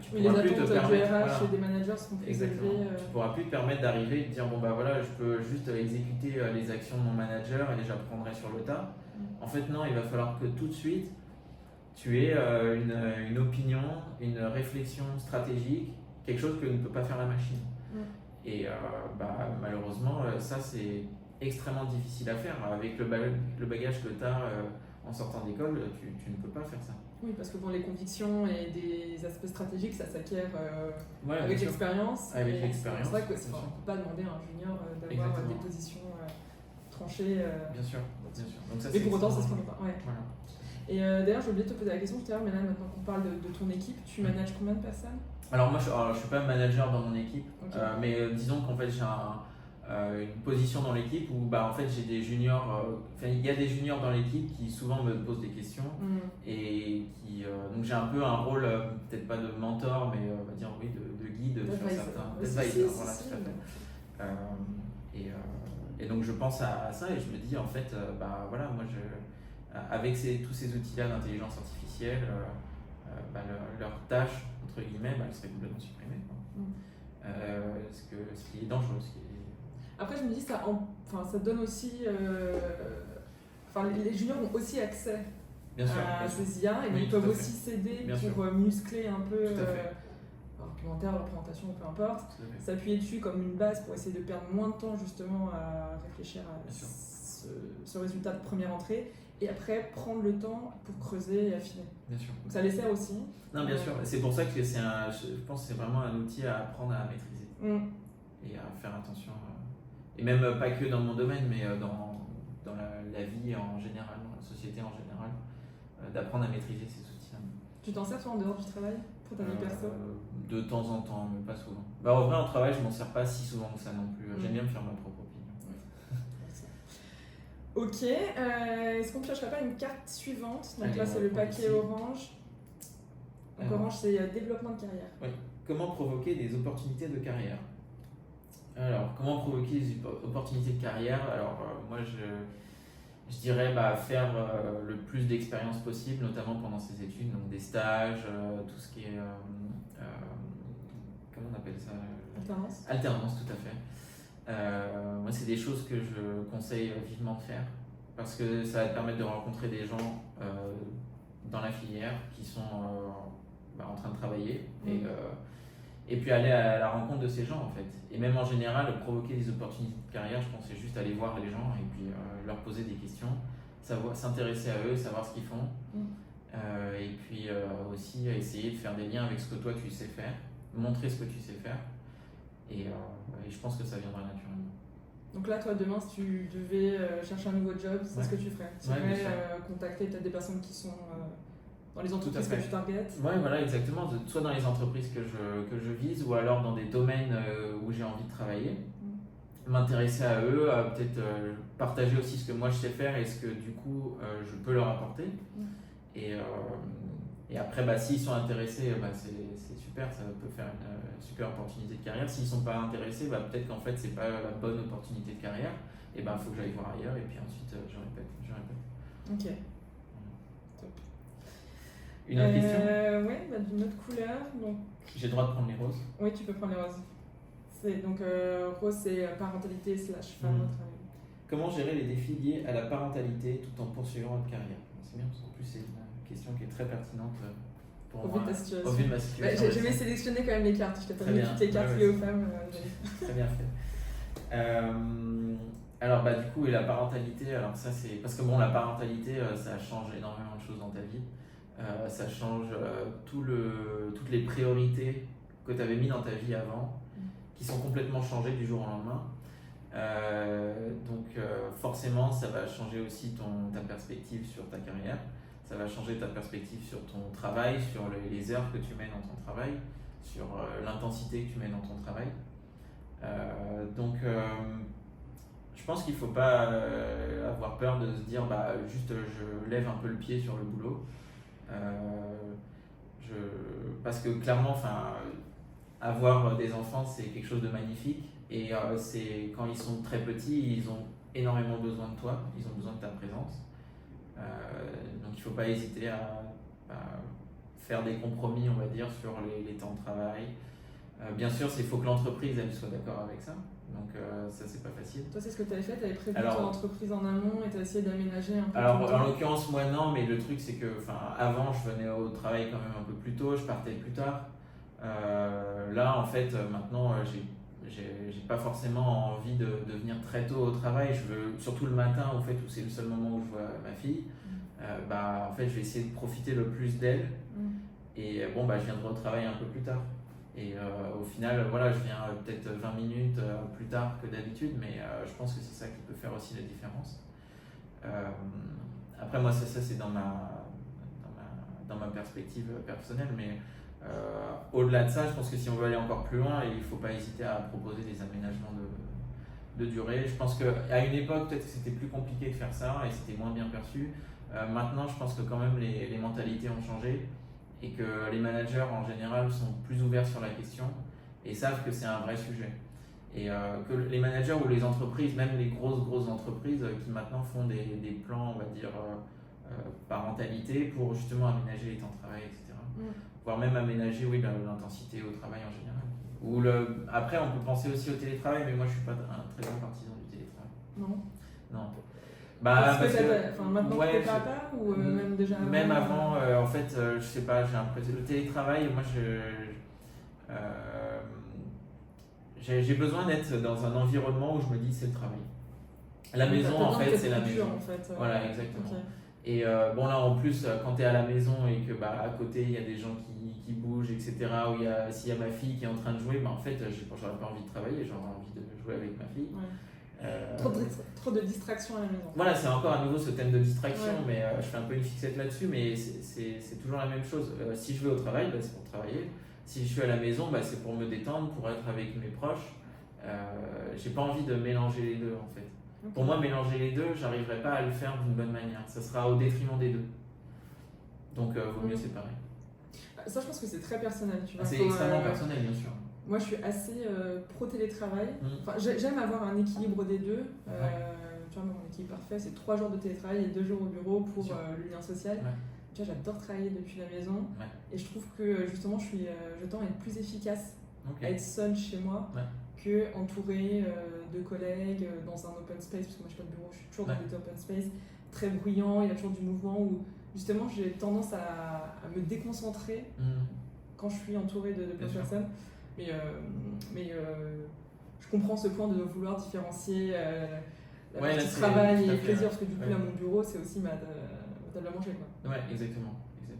[SPEAKER 1] Tu les attentes du RH et des managers sont plus élevées.
[SPEAKER 2] Tu pourras plus te permettre d'arriver et de dire je peux juste exécuter les actions de mon manager et j'apprendrai sur le tas. En fait, non, il va falloir que tout de suite tu aies une opinion, une réflexion stratégique, quelque chose que ne peut pas faire la machine. Et malheureusement, ça c'est extrêmement difficile à faire. Avec le bagage que tu as en sortant d'école, tu ne peux pas faire ça.
[SPEAKER 1] Oui, parce que les convictions et des aspects stratégiques, ça s'acquiert avec l'expérience.
[SPEAKER 2] Avec l'expérience.
[SPEAKER 1] C'est vrai qu'on ne peut pas demander à un junior d'avoir des positions tranchées.
[SPEAKER 2] Bien sûr. Donc ça,
[SPEAKER 1] mais pour autant, ça se prend pas. Ouais.
[SPEAKER 2] Voilà.
[SPEAKER 1] Et d'ailleurs, j'ai oublié de te poser la question tout à l'heure, mais là, maintenant qu'on parle de ton équipe, tu manages combien de personnes?
[SPEAKER 2] Alors moi, je ne suis pas manager dans mon équipe, mais disons qu'en fait, j'ai une position dans l'équipe où en fait, j'ai des juniors, il y a des juniors dans l'équipe qui souvent me posent des questions et qui, donc j'ai un peu un rôle, peut-être pas de mentor, mais on va dire de guide sur certains advisors. Voilà, tout à fait. Et donc je pense à ça et je me dis en fait, avec tous ces outils-là d'intelligence artificielle, leur tâche entre guillemets, elle serait complètement supprimée. Ce qui est dangereux.
[SPEAKER 1] Après, je me dis, ça donne aussi. Les juniors ont aussi accès à ces IA et ils peuvent aussi s'aider pour muscler un peu leur argumentaire, leur présentation, peu importe. S'appuyer dessus comme une base pour essayer de perdre moins de temps justement à réfléchir à ce résultat de première entrée. Et après, prendre le temps pour creuser et affiner.
[SPEAKER 2] Bien sûr.
[SPEAKER 1] Donc ça les sert aussi.
[SPEAKER 2] Non, bien sûr. C'est pour ça que je pense que c'est vraiment un outil à apprendre à maîtriser. Et à faire attention. Et même pas que dans mon domaine, mais dans la vie en général, dans la société en général, d'apprendre à maîtriser ces outils-là.
[SPEAKER 1] Tu t'en sers toi en dehors du travail pour ta vie perso?
[SPEAKER 2] De temps en temps, mais pas souvent. En vrai, en travail, je m'en sers pas si souvent que ça non plus. J'aime bien me faire ma propre opinion.
[SPEAKER 1] Ok, est-ce qu'on ne piocherait pas une carte suivante? Donc là, c'est le paquet orange. Donc orange, c'est développement de carrière.
[SPEAKER 2] Oui. Comment provoquer des opportunités de carrière? Alors, comment provoquer des opportunités de carrière? Alors, moi, je dirais faire le plus d'expérience possible, notamment pendant ses études, donc des stages, tout ce qui est... comment on appelle ça?
[SPEAKER 1] Alternance.
[SPEAKER 2] Alternance, tout à fait. Moi, c'est des choses que je conseille vivement de faire parce que ça va te permettre de rencontrer des gens dans la filière qui sont en train de travailler et puis aller à la rencontre de ces gens en fait. Et même en général, provoquer des opportunités de carrière, je pense, c'est juste aller voir les gens et puis leur poser des questions, s'intéresser à eux, savoir ce qu'ils font et puis aussi essayer de faire des liens avec ce que toi tu sais faire, montrer ce que tu sais faire. Et je pense que ça viendra naturellement.
[SPEAKER 1] Donc là, toi, demain, si tu devais chercher un nouveau job, c'est ce que tu ferais. Tu irais contacter peut-être des personnes qui sont dans les entreprises que tu targetes.
[SPEAKER 2] Oui, voilà, exactement. Soit dans les entreprises que je vise, ou alors dans des domaines où j'ai envie de travailler. M'intéresser à eux, peut-être partager aussi ce que moi je sais faire et ce que du coup je peux leur apporter. Et après, s'ils sont intéressés, c'est super, ça peut faire une super opportunité de carrière. S'ils ne sont pas intéressés, peut-être qu'en fait, ce n'est pas la bonne opportunité de carrière. Et il faut que j'aille voir ailleurs et puis ensuite, je répète.
[SPEAKER 1] Ok.
[SPEAKER 2] Top. Une autre question?
[SPEAKER 1] Oui, d'une autre couleur. Donc...
[SPEAKER 2] J'ai le droit de prendre les roses?
[SPEAKER 1] Oui, tu peux prendre les roses. Donc, rose, c'est parentalité / femme.
[SPEAKER 2] Comment gérer les défis liés à la parentalité tout en poursuivant votre carrière? C'est bien, parce qu'en plus, c'est une question qui est très pertinente pour moi. Au vu de ma situation.
[SPEAKER 1] J'ai sélectionné quand même les cartes. Je t'ai pas mis toutes les cartes liées aux femmes.
[SPEAKER 2] Très bien fait. Alors, du coup, et la parentalité, alors ça, c'est. Parce que la parentalité, ça change énormément de choses dans ta vie. Ça change toutes les priorités que tu avais mis dans ta vie avant, qui sont complètement changées du jour au lendemain. Donc forcément ça va changer aussi ta perspective sur ta carrière, ça va changer ta perspective sur ton travail, sur les heures que tu mets dans ton travail, sur l'intensité que tu mets dans ton travail. Donc je pense qu'il ne faut pas avoir peur de se dire juste je lève un peu le pied sur le boulot, parce que clairement avoir des enfants, c'est quelque chose de magnifique. Et c'est quand ils sont très petits, ils ont énormément besoin de toi, ils ont besoin de ta présence. Donc il ne faut pas hésiter à faire des compromis, on va dire, sur les temps de travail. Bien sûr, il faut que l'entreprise elle soit d'accord avec ça. Donc ça, c'est pas facile.
[SPEAKER 1] Toi, c'est ce que tu avais fait? Tu avais prévu ton entreprise en amont et tu as essayé d'aménager un peu?
[SPEAKER 2] Alors, en l'occurrence, moi, non, mais le truc, c'est que avant, je venais au travail quand même un peu plus tôt, je partais plus tard. Là, en fait, maintenant, j'ai pas forcément envie de venir très tôt au travail. Je veux, surtout le matin, en fait, où c'est le seul moment où je vois ma fille. En fait, je vais essayer de profiter le plus d'elle. Et je viendrai au travail un peu plus tard. Et au final, voilà, je viens peut-être 20 minutes plus tard que d'habitude, mais je pense que c'est ça qui peut faire aussi la différence. Après, moi, ça c'est dans ma perspective personnelle, mais au-delà de ça, je pense que si on veut aller encore plus loin, il ne faut pas hésiter à proposer des aménagements de durée. Je pense qu'à une époque, peut-être que c'était plus compliqué de faire ça et c'était moins bien perçu. Maintenant, je pense que quand même les mentalités ont changé et que les managers en général sont plus ouverts sur la question et savent que c'est un vrai sujet. Et que les managers ou les entreprises, même les grosses entreprises qui maintenant font des plans, on va dire, parentalité pour justement aménager les temps de travail, etc. Voire même aménager l'intensité au travail en général. Après, on peut penser aussi au télétravail, mais moi je ne suis pas un très grand partisan du télétravail. Non.
[SPEAKER 1] Parce que maintenant tu es papa ou même déjà avant?
[SPEAKER 2] Même avant, en fait, je sais pas, j'ai l'impression le télétravail, moi j'ai besoin d'être dans un environnement où je me dis c'est le travail. La maison, en fait, c'est la maison.
[SPEAKER 1] En fait.
[SPEAKER 2] Voilà, exactement.
[SPEAKER 1] Okay.
[SPEAKER 2] Et là, en plus, quand tu es à la maison et que à côté, il y a des gens qui bougent, etc., ou s'il y a ma fille qui est en train de jouer, en fait, j'aurais pas envie de travailler, j'aurais envie de jouer avec ma fille.
[SPEAKER 1] Ouais. Trop de distractions à la maison.
[SPEAKER 2] Voilà, c'est encore à nouveau ce thème de distraction, mais je fais un peu une fixette là-dessus, mais c'est toujours la même chose. Si je vais au travail, c'est pour travailler. Si je suis à la maison, c'est pour me détendre, pour être avec mes proches. J'ai pas envie de mélanger les deux, en fait. Okay. Pour moi, mélanger les deux, j'arriverai pas à le faire d'une bonne manière. Ça sera au détriment des deux. Donc, vaut mieux séparer.
[SPEAKER 1] Ça, je pense que c'est très personnel.
[SPEAKER 2] C'est extrêmement personnel, bien sûr.
[SPEAKER 1] Moi, je suis assez pro-télétravail. J'aime avoir un équilibre des deux. Tu vois, mon équilibre parfait, c'est 3 jours de télétravail et 2 jours au bureau pour le lien social. Tu vois, j'adore travailler depuis la maison. Et je trouve que, justement, je tends à être plus efficace à être seule chez moi que entourée de collègues dans un open space. Parce que moi, je n'ai pas de bureau, je suis toujours dans des open space très bruyants. Il y a toujours du mouvement où, justement, j'ai tendance à me déconcentrer quand je suis entourée de plein de personnes. Mais je comprends ce point de vouloir différencier la partie travail et plaisir, parce que du coup, là, mon bureau, c'est aussi ma table à manger.
[SPEAKER 2] Ouais, exactement.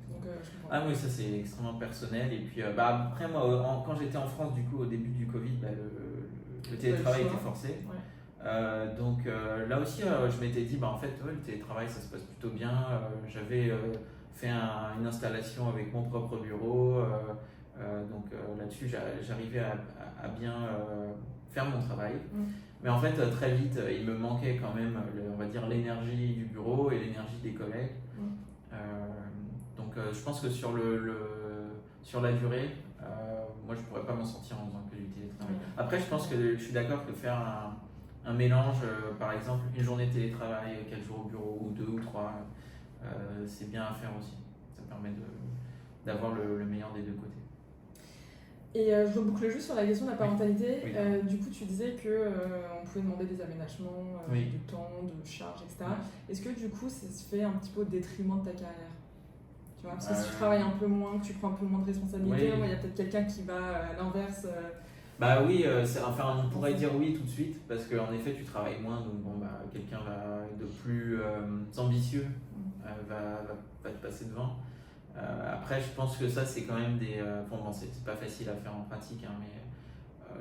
[SPEAKER 1] Donc, je comprends.
[SPEAKER 2] Oui, ça c'est extrêmement personnel. Et puis, après, moi, quand j'étais en France, du coup, au début du Covid, le télétravail était forcé. Donc, là aussi, je m'étais dit, en fait, le télétravail, ça se passe plutôt bien. J'avais fait une installation avec mon propre bureau. Donc là-dessus, j'arrivais à bien faire mon travail. Mais en fait, très vite, il me manquait quand même, on va dire, l'énergie du bureau et l'énergie des collègues. Donc je pense que sur la durée, moi, je ne pourrais pas m'en sortir en faisant que du télétravail. Après, je pense que je suis d'accord que faire un mélange, par exemple, une journée de télétravail, 4 jours au bureau, ou 2 ou 3, c'est bien à faire aussi. Ça permet d'avoir le meilleur des deux côtés.
[SPEAKER 1] Et je reboucle juste sur la question de la parentalité. Du coup, tu disais qu'on pouvait demander des aménagements de temps, de charges, etc. Est-ce que du coup, ça se fait un petit peu au détriment de ta carrière? Tu vois, parce que si tu travailles un peu moins, que tu prends un peu moins de responsabilités, il y a peut-être quelqu'un qui va à l'inverse.
[SPEAKER 2] Oui, on pourrait dire oui tout de suite, parce qu'en effet, tu travailles moins, donc quelqu'un de plus ambitieux va te passer devant. Après, je pense que ça, c'est quand même c'est pas facile à faire en pratique, mais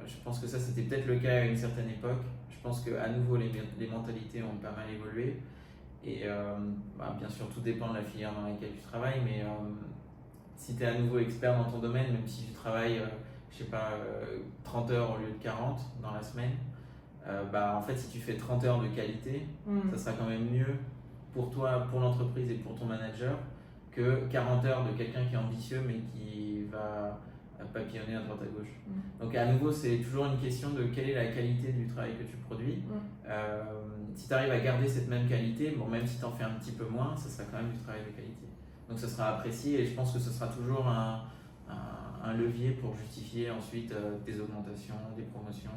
[SPEAKER 2] je pense que ça, c'était peut-être le cas à une certaine époque. Je pense qu'à nouveau, les mentalités ont pas mal évolué. Et bien sûr, tout dépend de la filière dans laquelle tu travailles, mais si tu es à nouveau expert dans ton domaine, même si tu travailles, 30 heures au lieu de 40 dans la semaine, en fait, si tu fais 30 heures de qualité, ça sera quand même mieux pour toi, pour l'entreprise et pour ton manager, que 40 heures de quelqu'un qui est ambitieux mais qui va papillonner à droite à gauche. Donc à nouveau, c'est toujours une question de quelle est la qualité du travail que tu produis. Si tu arrives à garder cette même qualité, bon, même si tu en fais un petit peu moins, ça sera quand même du travail de qualité. Donc ça sera apprécié et je pense que ce sera toujours un levier pour justifier ensuite des augmentations, des promotions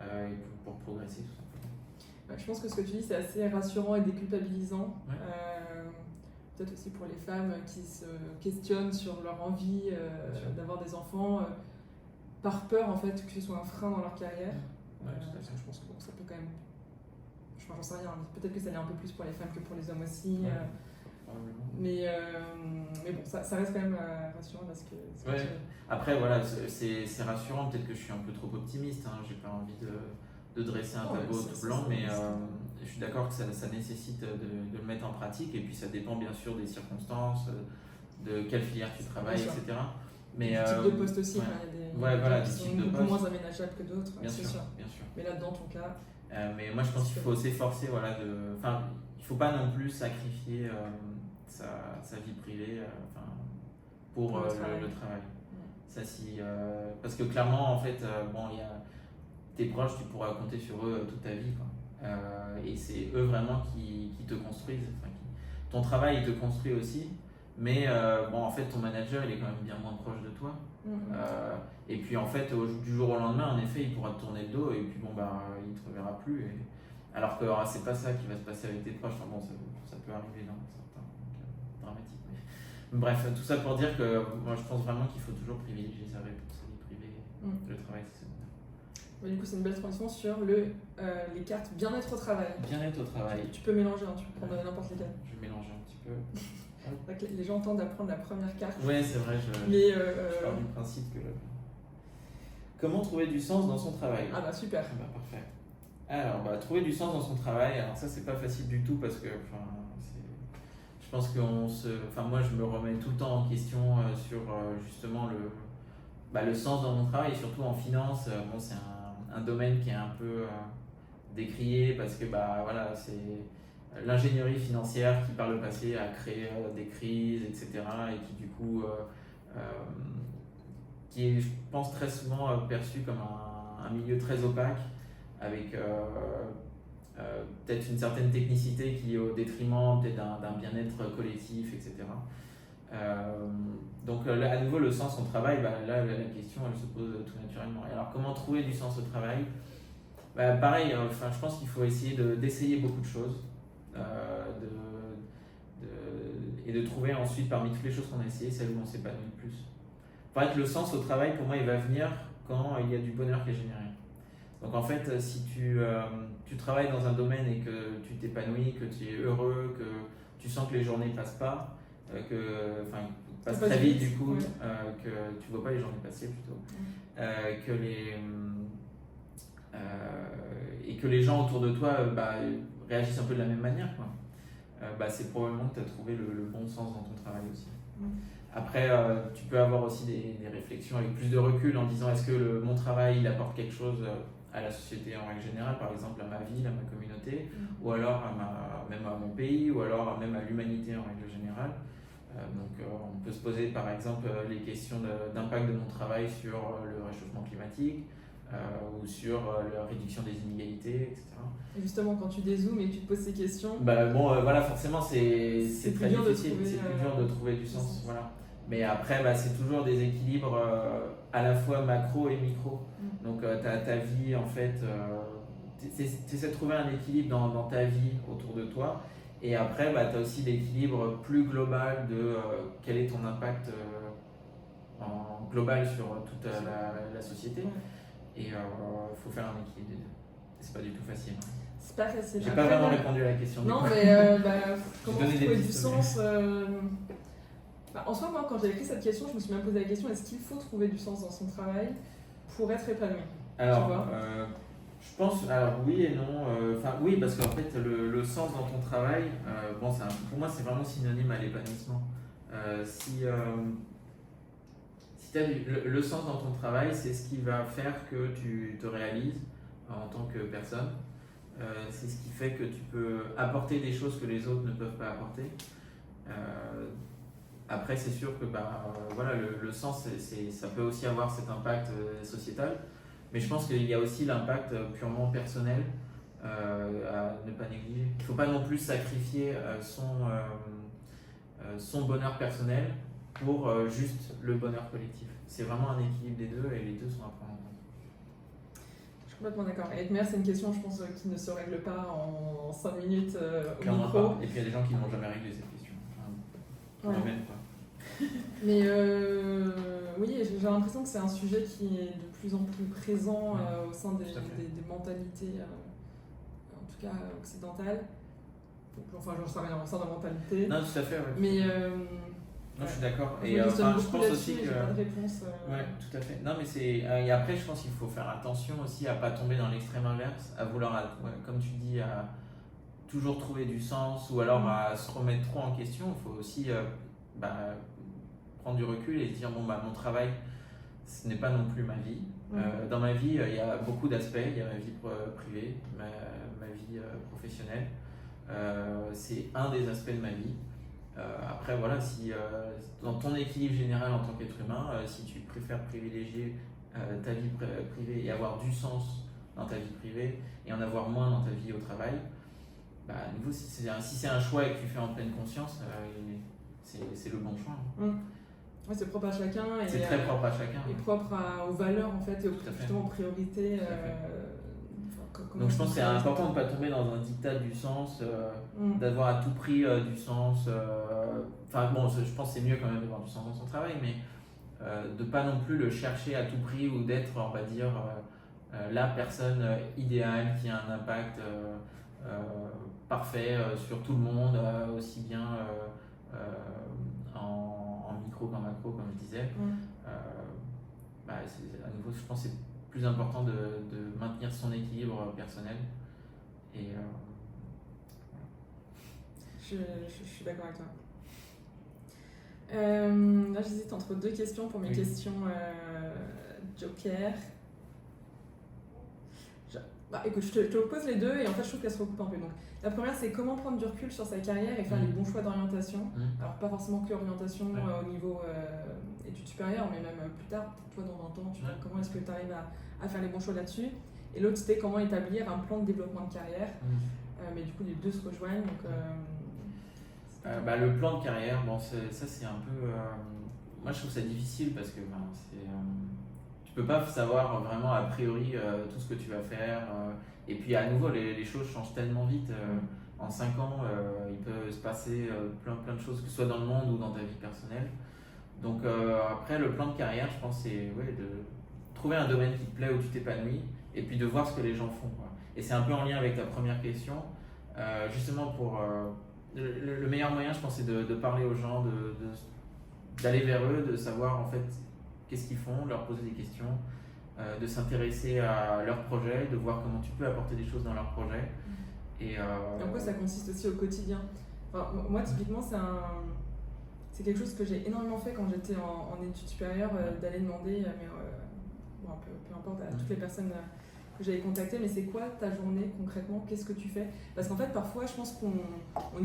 [SPEAKER 2] et pour progresser tout simplement.
[SPEAKER 1] Je pense que ce que tu dis c'est assez rassurant et déculpabilisant. Peut-être aussi pour les femmes qui se questionnent sur leur envie d'avoir des enfants par peur en fait que ce soit un frein dans leur carrière. Je pense que bon, ça peut quand même... j'en sais rien, peut-être que ça l'est un peu plus pour les femmes que pour les hommes aussi. Mais bon, ça reste quand même rassurant parce que...
[SPEAKER 2] Après voilà, c'est rassurant, peut-être que je suis un peu trop optimiste, hein. J'ai pas envie de dresser un tableau tout blanc, mais je suis d'accord que ça nécessite de le mettre en pratique et puis ça dépend bien sûr des circonstances, de quelle filière tu travailles, etc. Mais
[SPEAKER 1] du type de poste aussi, il y a des qui sont beaucoup moins aménageables que d'autres,
[SPEAKER 2] bien
[SPEAKER 1] sûr. Mais là, dans ton cas...
[SPEAKER 2] mais moi je pense qu'il faut s'efforcer, il faut pas non plus sacrifier sa vie privée pour le travail. Ça, parce que clairement, en fait, il y a tes proches, tu pourras compter sur eux toute ta vie, quoi. Et c'est eux vraiment qui te construisent. Ton travail, il te construit aussi, mais en fait, ton manager, il est quand même bien moins proche de toi. Et puis, en fait, du jour au lendemain, en effet, il pourra te tourner le dos et puis, il te reverra plus. Alors que c'est pas ça qui va se passer avec tes proches. Ça peut arriver dans certains cas dramatiques. Bref, tout ça pour dire que moi, je pense vraiment qu'il faut toujours privilégier sa vie privée. Le travail, c'est secondaire.
[SPEAKER 1] Du coup, c'est une belle transition sur les cartes bien-être au travail.
[SPEAKER 2] Bien-être au travail.
[SPEAKER 1] Tu peux mélanger, tu peux prendre n'importe lesquelles.
[SPEAKER 2] Je vais mélanger un petit peu.
[SPEAKER 1] Les gens tentent d'apprendre la première carte.
[SPEAKER 2] Ouais, c'est vrai, je pars du principe que... Comment trouver du sens dans son travail?
[SPEAKER 1] Ah bah super.
[SPEAKER 2] Parfait. Alors, trouver du sens dans son travail, alors ça c'est pas facile du tout parce que je pense que moi je me remets tout le temps en question sur justement le sens dans mon travail et surtout en finance. C'est un domaine qui est un peu décrié parce que c'est l'ingénierie financière qui par le passé a créé des crises, etc. et qui du coup qui est, je pense, très souvent perçu comme un milieu très opaque avec peut-être une certaine technicité qui est au détriment peut-être d'un bien-être collectif, etc. Donc là, à nouveau, le sens au travail, là la question elle se pose tout naturellement. Et alors comment trouver du sens au travail? Pareil, je pense qu'il faut essayer d'essayer beaucoup de choses et de trouver ensuite parmi toutes les choses qu'on a essayé celle où on s'épanouit le plus. En fait, le sens au travail pour moi il va venir quand il y a du bonheur qui est généré. Donc en fait, si tu travailles dans un domaine et que tu t'épanouis, que tu es heureux, que tu sens que les journées passent pas, passent très vite du coup, que tu vois pas les journées passer plutôt, et que les gens autour de toi réagissent un peu de la même manière, quoi. C'est probablement que tu as trouvé le bon sens dans ton travail aussi. Après, tu peux avoir aussi des réflexions avec plus de recul en disant est-ce que mon travail il apporte quelque chose à la société en règle générale, par exemple à ma ville, à ma communauté, ou alors même à mon pays, ou alors même à l'humanité en règle générale. On peut se poser par exemple les questions d'impact de mon travail sur le réchauffement climatique ou sur la réduction des inégalités, etc.
[SPEAKER 1] Et justement, quand tu dézoomes et que tu te poses ces questions,
[SPEAKER 2] forcément c'est très difficile, c'est plus dur de trouver du sens. Voilà. Mais après, c'est toujours des équilibres à la fois macro et micro. Donc, tu as ta vie, en fait, tu essaies de trouver un équilibre dans ta vie autour de toi. Et après, tu as aussi l'équilibre plus global de quel est ton impact global sur toute la société. Et il faut faire un équilibre des deux. C'est pas du tout facile.
[SPEAKER 1] C'est pas facile.
[SPEAKER 2] J'ai pas vraiment répondu à la question.
[SPEAKER 1] Non, mais comment trouver du sens en soi, moi, quand j'ai écrit cette question, je me suis même posé la question est-ce qu'il faut trouver du sens dans son travail pour être épanoui?
[SPEAKER 2] Alors, je pense, oui et non. Oui, parce qu'en fait, le sens dans ton travail, pour moi, c'est vraiment synonyme à l'épanouissement. Si tu as le sens dans ton travail, c'est ce qui va faire que tu te réalises en tant que personne. C'est ce qui fait que tu peux apporter des choses que les autres ne peuvent pas apporter. Après, c'est sûr que voilà, le sens, ça peut aussi avoir cet impact sociétal, mais je pense qu'il y a aussi l'impact purement personnel à ne pas négliger. Il ne faut pas non plus sacrifier son bonheur personnel pour juste le bonheur collectif. C'est vraiment un équilibre des deux et les deux sont à prendre en compte.
[SPEAKER 1] Je suis complètement d'accord. Et être maire, c'est une question, je pense, qui ne se règle pas en 5 minutes au
[SPEAKER 2] Clairement
[SPEAKER 1] micro.
[SPEAKER 2] pas. Et puis il y a des gens qui n'ont jamais réglé cette question.
[SPEAKER 1] Ouais.
[SPEAKER 2] Même pas.
[SPEAKER 1] Mais oui, j'ai l'impression que c'est un sujet qui est de plus en plus présent au sein des mentalités, en tout cas occidentales. Enfin, j'en sais rien, au sein de la mentalité.
[SPEAKER 2] Non, tout à fait, ouais.
[SPEAKER 1] Mais
[SPEAKER 2] non, je suis d'accord.
[SPEAKER 1] Et je pense aussi que... pas de réponse.
[SPEAKER 2] Ouais, tout à fait. Non, mais et après, je pense qu'il faut faire attention aussi à pas tomber dans l'extrême inverse, à vouloir, comme tu dis, à toujours trouver du sens ou alors à se remettre trop en question. Il faut aussi prendre du recul et se dire bon, mon travail, ce n'est pas non plus ma vie. Dans ma vie, il y a beaucoup d'aspects. Il y a ma vie privée, ma vie professionnelle. C'est un des aspects de ma vie. Après, voilà, si dans ton équilibre général en tant qu'être humain, si tu préfères privilégier ta vie privée et avoir du sens dans ta vie privée et en avoir moins dans ta vie au travail, à nouveau, si c'est un choix et que tu fais en pleine conscience, c'est le bon choix.
[SPEAKER 1] Ouais, c'est propre à chacun.
[SPEAKER 2] C'est très propre à chacun.
[SPEAKER 1] Et propre aux valeurs en fait, et justement aux priorités.
[SPEAKER 2] Donc je pense que c'est important de ne pas tomber dans un diktat du sens, d'avoir à tout prix du sens. Enfin bon, je pense que c'est mieux quand même d'avoir du sens dans son travail, mais de ne pas non plus le chercher à tout prix ou d'être, on va dire, la personne idéale qui a un impact parfait sur tout le monde, aussi bien en micro qu'en macro, comme je disais. À nouveau, je pense que c'est plus important de maintenir son équilibre personnel. Et
[SPEAKER 1] je suis d'accord avec toi. Là, j'hésite entre deux questions pour mes questions Joker. Écoute, je te pose les deux et en fait, je trouve qu'elles se recoupent un peu. Donc, la première, c'est comment prendre du recul sur sa carrière et faire les bons choix d'orientation. Alors, pas forcément que orientation au niveau études supérieures, mais même plus tard, toi dans 20 ans, tu vois, comment est-ce que tu arrives à faire les bons choix là-dessus. Et l'autre, c'était comment établir un plan de développement de carrière. Mais du coup, les deux se rejoignent. Donc,
[SPEAKER 2] le plan de carrière, ça c'est un peu... moi, je trouve ça difficile parce que tu peux pas savoir vraiment a priori tout ce que tu vas faire. Et puis à nouveau, les choses changent tellement vite. En 5 ans, il peut se passer plein de choses, que ce soit dans le monde ou dans ta vie personnelle. Donc après, le plan de carrière, je pense, c'est de trouver un domaine qui te plaît, où tu t'épanouis, et puis de voir ce que les gens font. Et c'est un peu en lien avec ta première question. Justement, pour le meilleur moyen, je pense, c'est de parler aux gens, d'aller vers eux, de savoir en fait qu'est-ce qu'ils font, de leur poser des questions, de s'intéresser à leurs projets, de voir comment tu peux apporter des choses dans leurs projets. Et
[SPEAKER 1] en quoi ça consiste aussi au quotidien. Enfin, moi, typiquement, c'est quelque chose que j'ai énormément fait quand j'étais en études supérieures, d'aller demander, peu importe, à toutes les personnes que j'avais contactées, mais c'est quoi ta journée concrètement, qu'est-ce que tu fais? Parce qu'en fait, parfois, je pense qu'on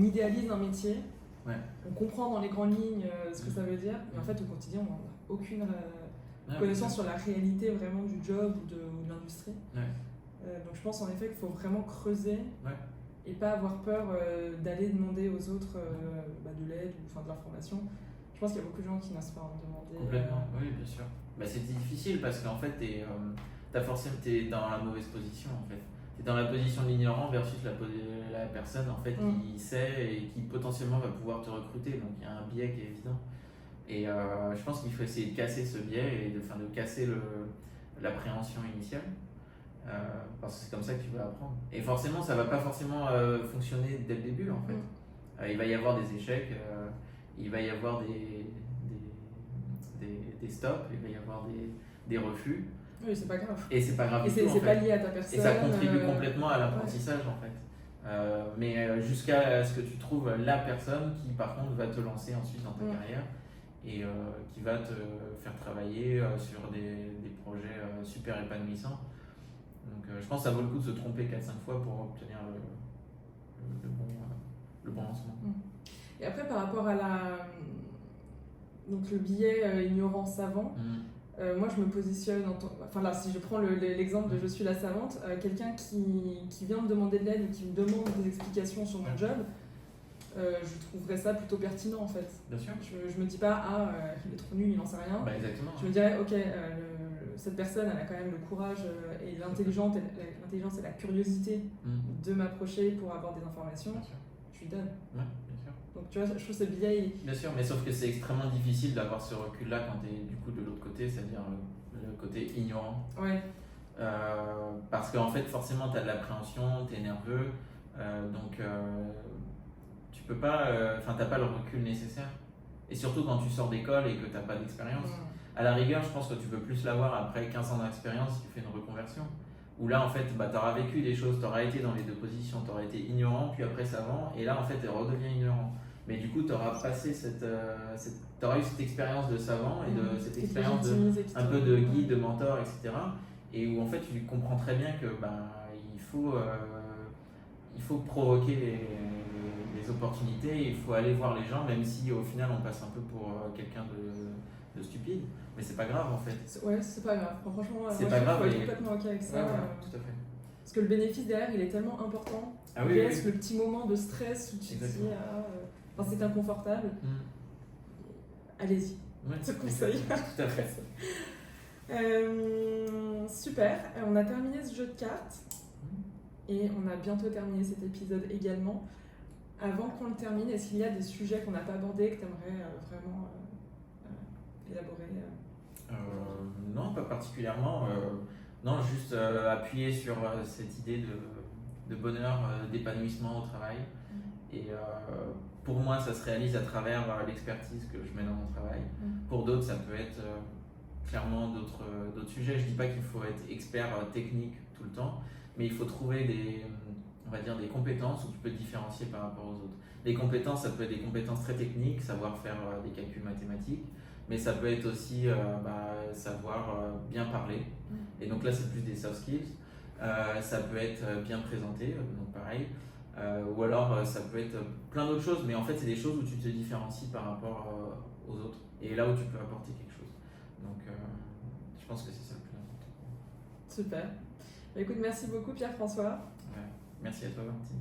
[SPEAKER 1] idéalise un métier, on comprend dans les grandes lignes ce que ça veut dire, mais en fait, au quotidien, on n'a aucune connaissance sur la réalité vraiment du job ou de l'industrie. Donc je pense en effet qu'il faut vraiment creuser et pas avoir peur d'aller demander aux autres de l'aide ou de l'information. Je pense qu'il y a beaucoup de gens qui n'osent pas en demander.
[SPEAKER 2] Complètement, oui, bien sûr. C'est difficile parce qu'en fait, t'es dans la mauvaise position. En fait. Tu es dans la position de l'ignorant versus la personne en fait, qui sait et qui potentiellement va pouvoir te recruter. Donc il y a un biais qui est évident. Et je pense qu'il faut essayer de casser ce biais et de casser l'appréhension initiale. Parce que c'est comme ça que tu vas apprendre. Et forcément, ça ne va pas forcément fonctionner dès le début en fait. Il va y avoir des échecs, il va y avoir des stops, il va y avoir des refus.
[SPEAKER 1] Oui, c'est pas grave.
[SPEAKER 2] Et c'est pas grave.
[SPEAKER 1] Et c'est pas lié à ta personne.
[SPEAKER 2] Et ça contribue complètement à l'apprentissage en fait. Mais jusqu'à ce que tu trouves la personne qui par contre va te lancer ensuite dans ta carrière et qui va te faire travailler sur des projets super épanouissants. Donc je pense que ça vaut le coup de se tromper 4-5 fois pour obtenir le bon lancement.
[SPEAKER 1] Et après, par rapport à la... donc le billet ignorant savant, moi je me positionne enfin là, si je prends l'exemple de je suis la savante, quelqu'un qui vient me demander de l'aide ou qui me demande des explications sur mon job, je trouverais ça plutôt pertinent en fait.
[SPEAKER 2] Bien sûr.
[SPEAKER 1] Je me dis pas il est trop nul, il n'en sait rien.
[SPEAKER 2] Exactement.
[SPEAKER 1] Je me dirais ok, cette personne elle a quand même le courage et l'intelligence et la curiosité de m'approcher pour avoir des informations. Je lui donne.
[SPEAKER 2] Ouais, bien sûr.
[SPEAKER 1] Donc tu vois, je trouve ce billet.
[SPEAKER 2] Bien sûr, mais sauf que c'est extrêmement difficile d'avoir ce recul-là quand tu es du coup de l'autre côté, c'est-à-dire le côté ignorant.
[SPEAKER 1] Ouais.
[SPEAKER 2] Parce qu'en fait, forcément, tu as de l'appréhension, tu es nerveux, donc tu peux pas, t'as pas le recul nécessaire. Et surtout quand tu sors d'école et que tu n'as pas d'expérience. À la rigueur, je pense que tu peux plus l'avoir après 15 ans d'expérience si tu fais une reconversion. Où là, en fait, tu auras vécu des choses, tu auras été dans les deux positions, tu auras été ignorant, puis après savant, et là, en fait, tu redeviens ignorant. Mais du coup, tu auras passé t'auras eu cette expérience de savant et de cette expérience un peu de guide, de mentor, etc. Et où en fait, tu comprends très bien que il faut provoquer les opportunités, il faut aller voir les gens, même si au final, on passe un peu pour quelqu'un de stupide. Mais c'est pas grave en fait.
[SPEAKER 1] Ouais, c'est pas grave. Franchement,
[SPEAKER 2] c'est pas grave.
[SPEAKER 1] Je suis complètement ok avec ça.
[SPEAKER 2] Ouais, tout à fait.
[SPEAKER 1] Parce que le bénéfice derrière, il est tellement important.
[SPEAKER 2] Il
[SPEAKER 1] reste le petit moment de stress où tu te dis, c'est inconfortable. Allez-y.
[SPEAKER 2] Ouais,
[SPEAKER 1] je te conseille.
[SPEAKER 2] Tout à fait.
[SPEAKER 1] Super. On a terminé ce jeu de cartes. Et on a bientôt terminé cet épisode également. Avant qu'on le termine, est-ce qu'il y a des sujets qu'on n'a pas abordés que tu aimerais vraiment élaborer
[SPEAKER 2] Non, pas particulièrement. Non, juste appuyer sur cette idée de bonheur, d'épanouissement au travail. Et pour moi, ça se réalise à travers l'expertise que je mets dans mon travail. Pour d'autres, ça peut être clairement d'autres sujets. Je ne dis pas qu'il faut être expert technique tout le temps, mais il faut trouver des compétences où tu peux te différencier par rapport aux autres. Les compétences, ça peut être des compétences très techniques, savoir faire des calculs mathématiques, mais ça peut être aussi savoir bien parler. Et donc là, c'est plus des soft skills. Ça peut être bien présenté, donc pareil. Ou alors, ça peut être plein d'autres choses, mais en fait, c'est des choses où tu te différencies par rapport aux autres. Et là où tu peux apporter quelque chose. Donc, je pense que c'est ça le plus important.
[SPEAKER 1] Super. Écoute, merci beaucoup Pierre-François.
[SPEAKER 2] Merci à toi, Martine.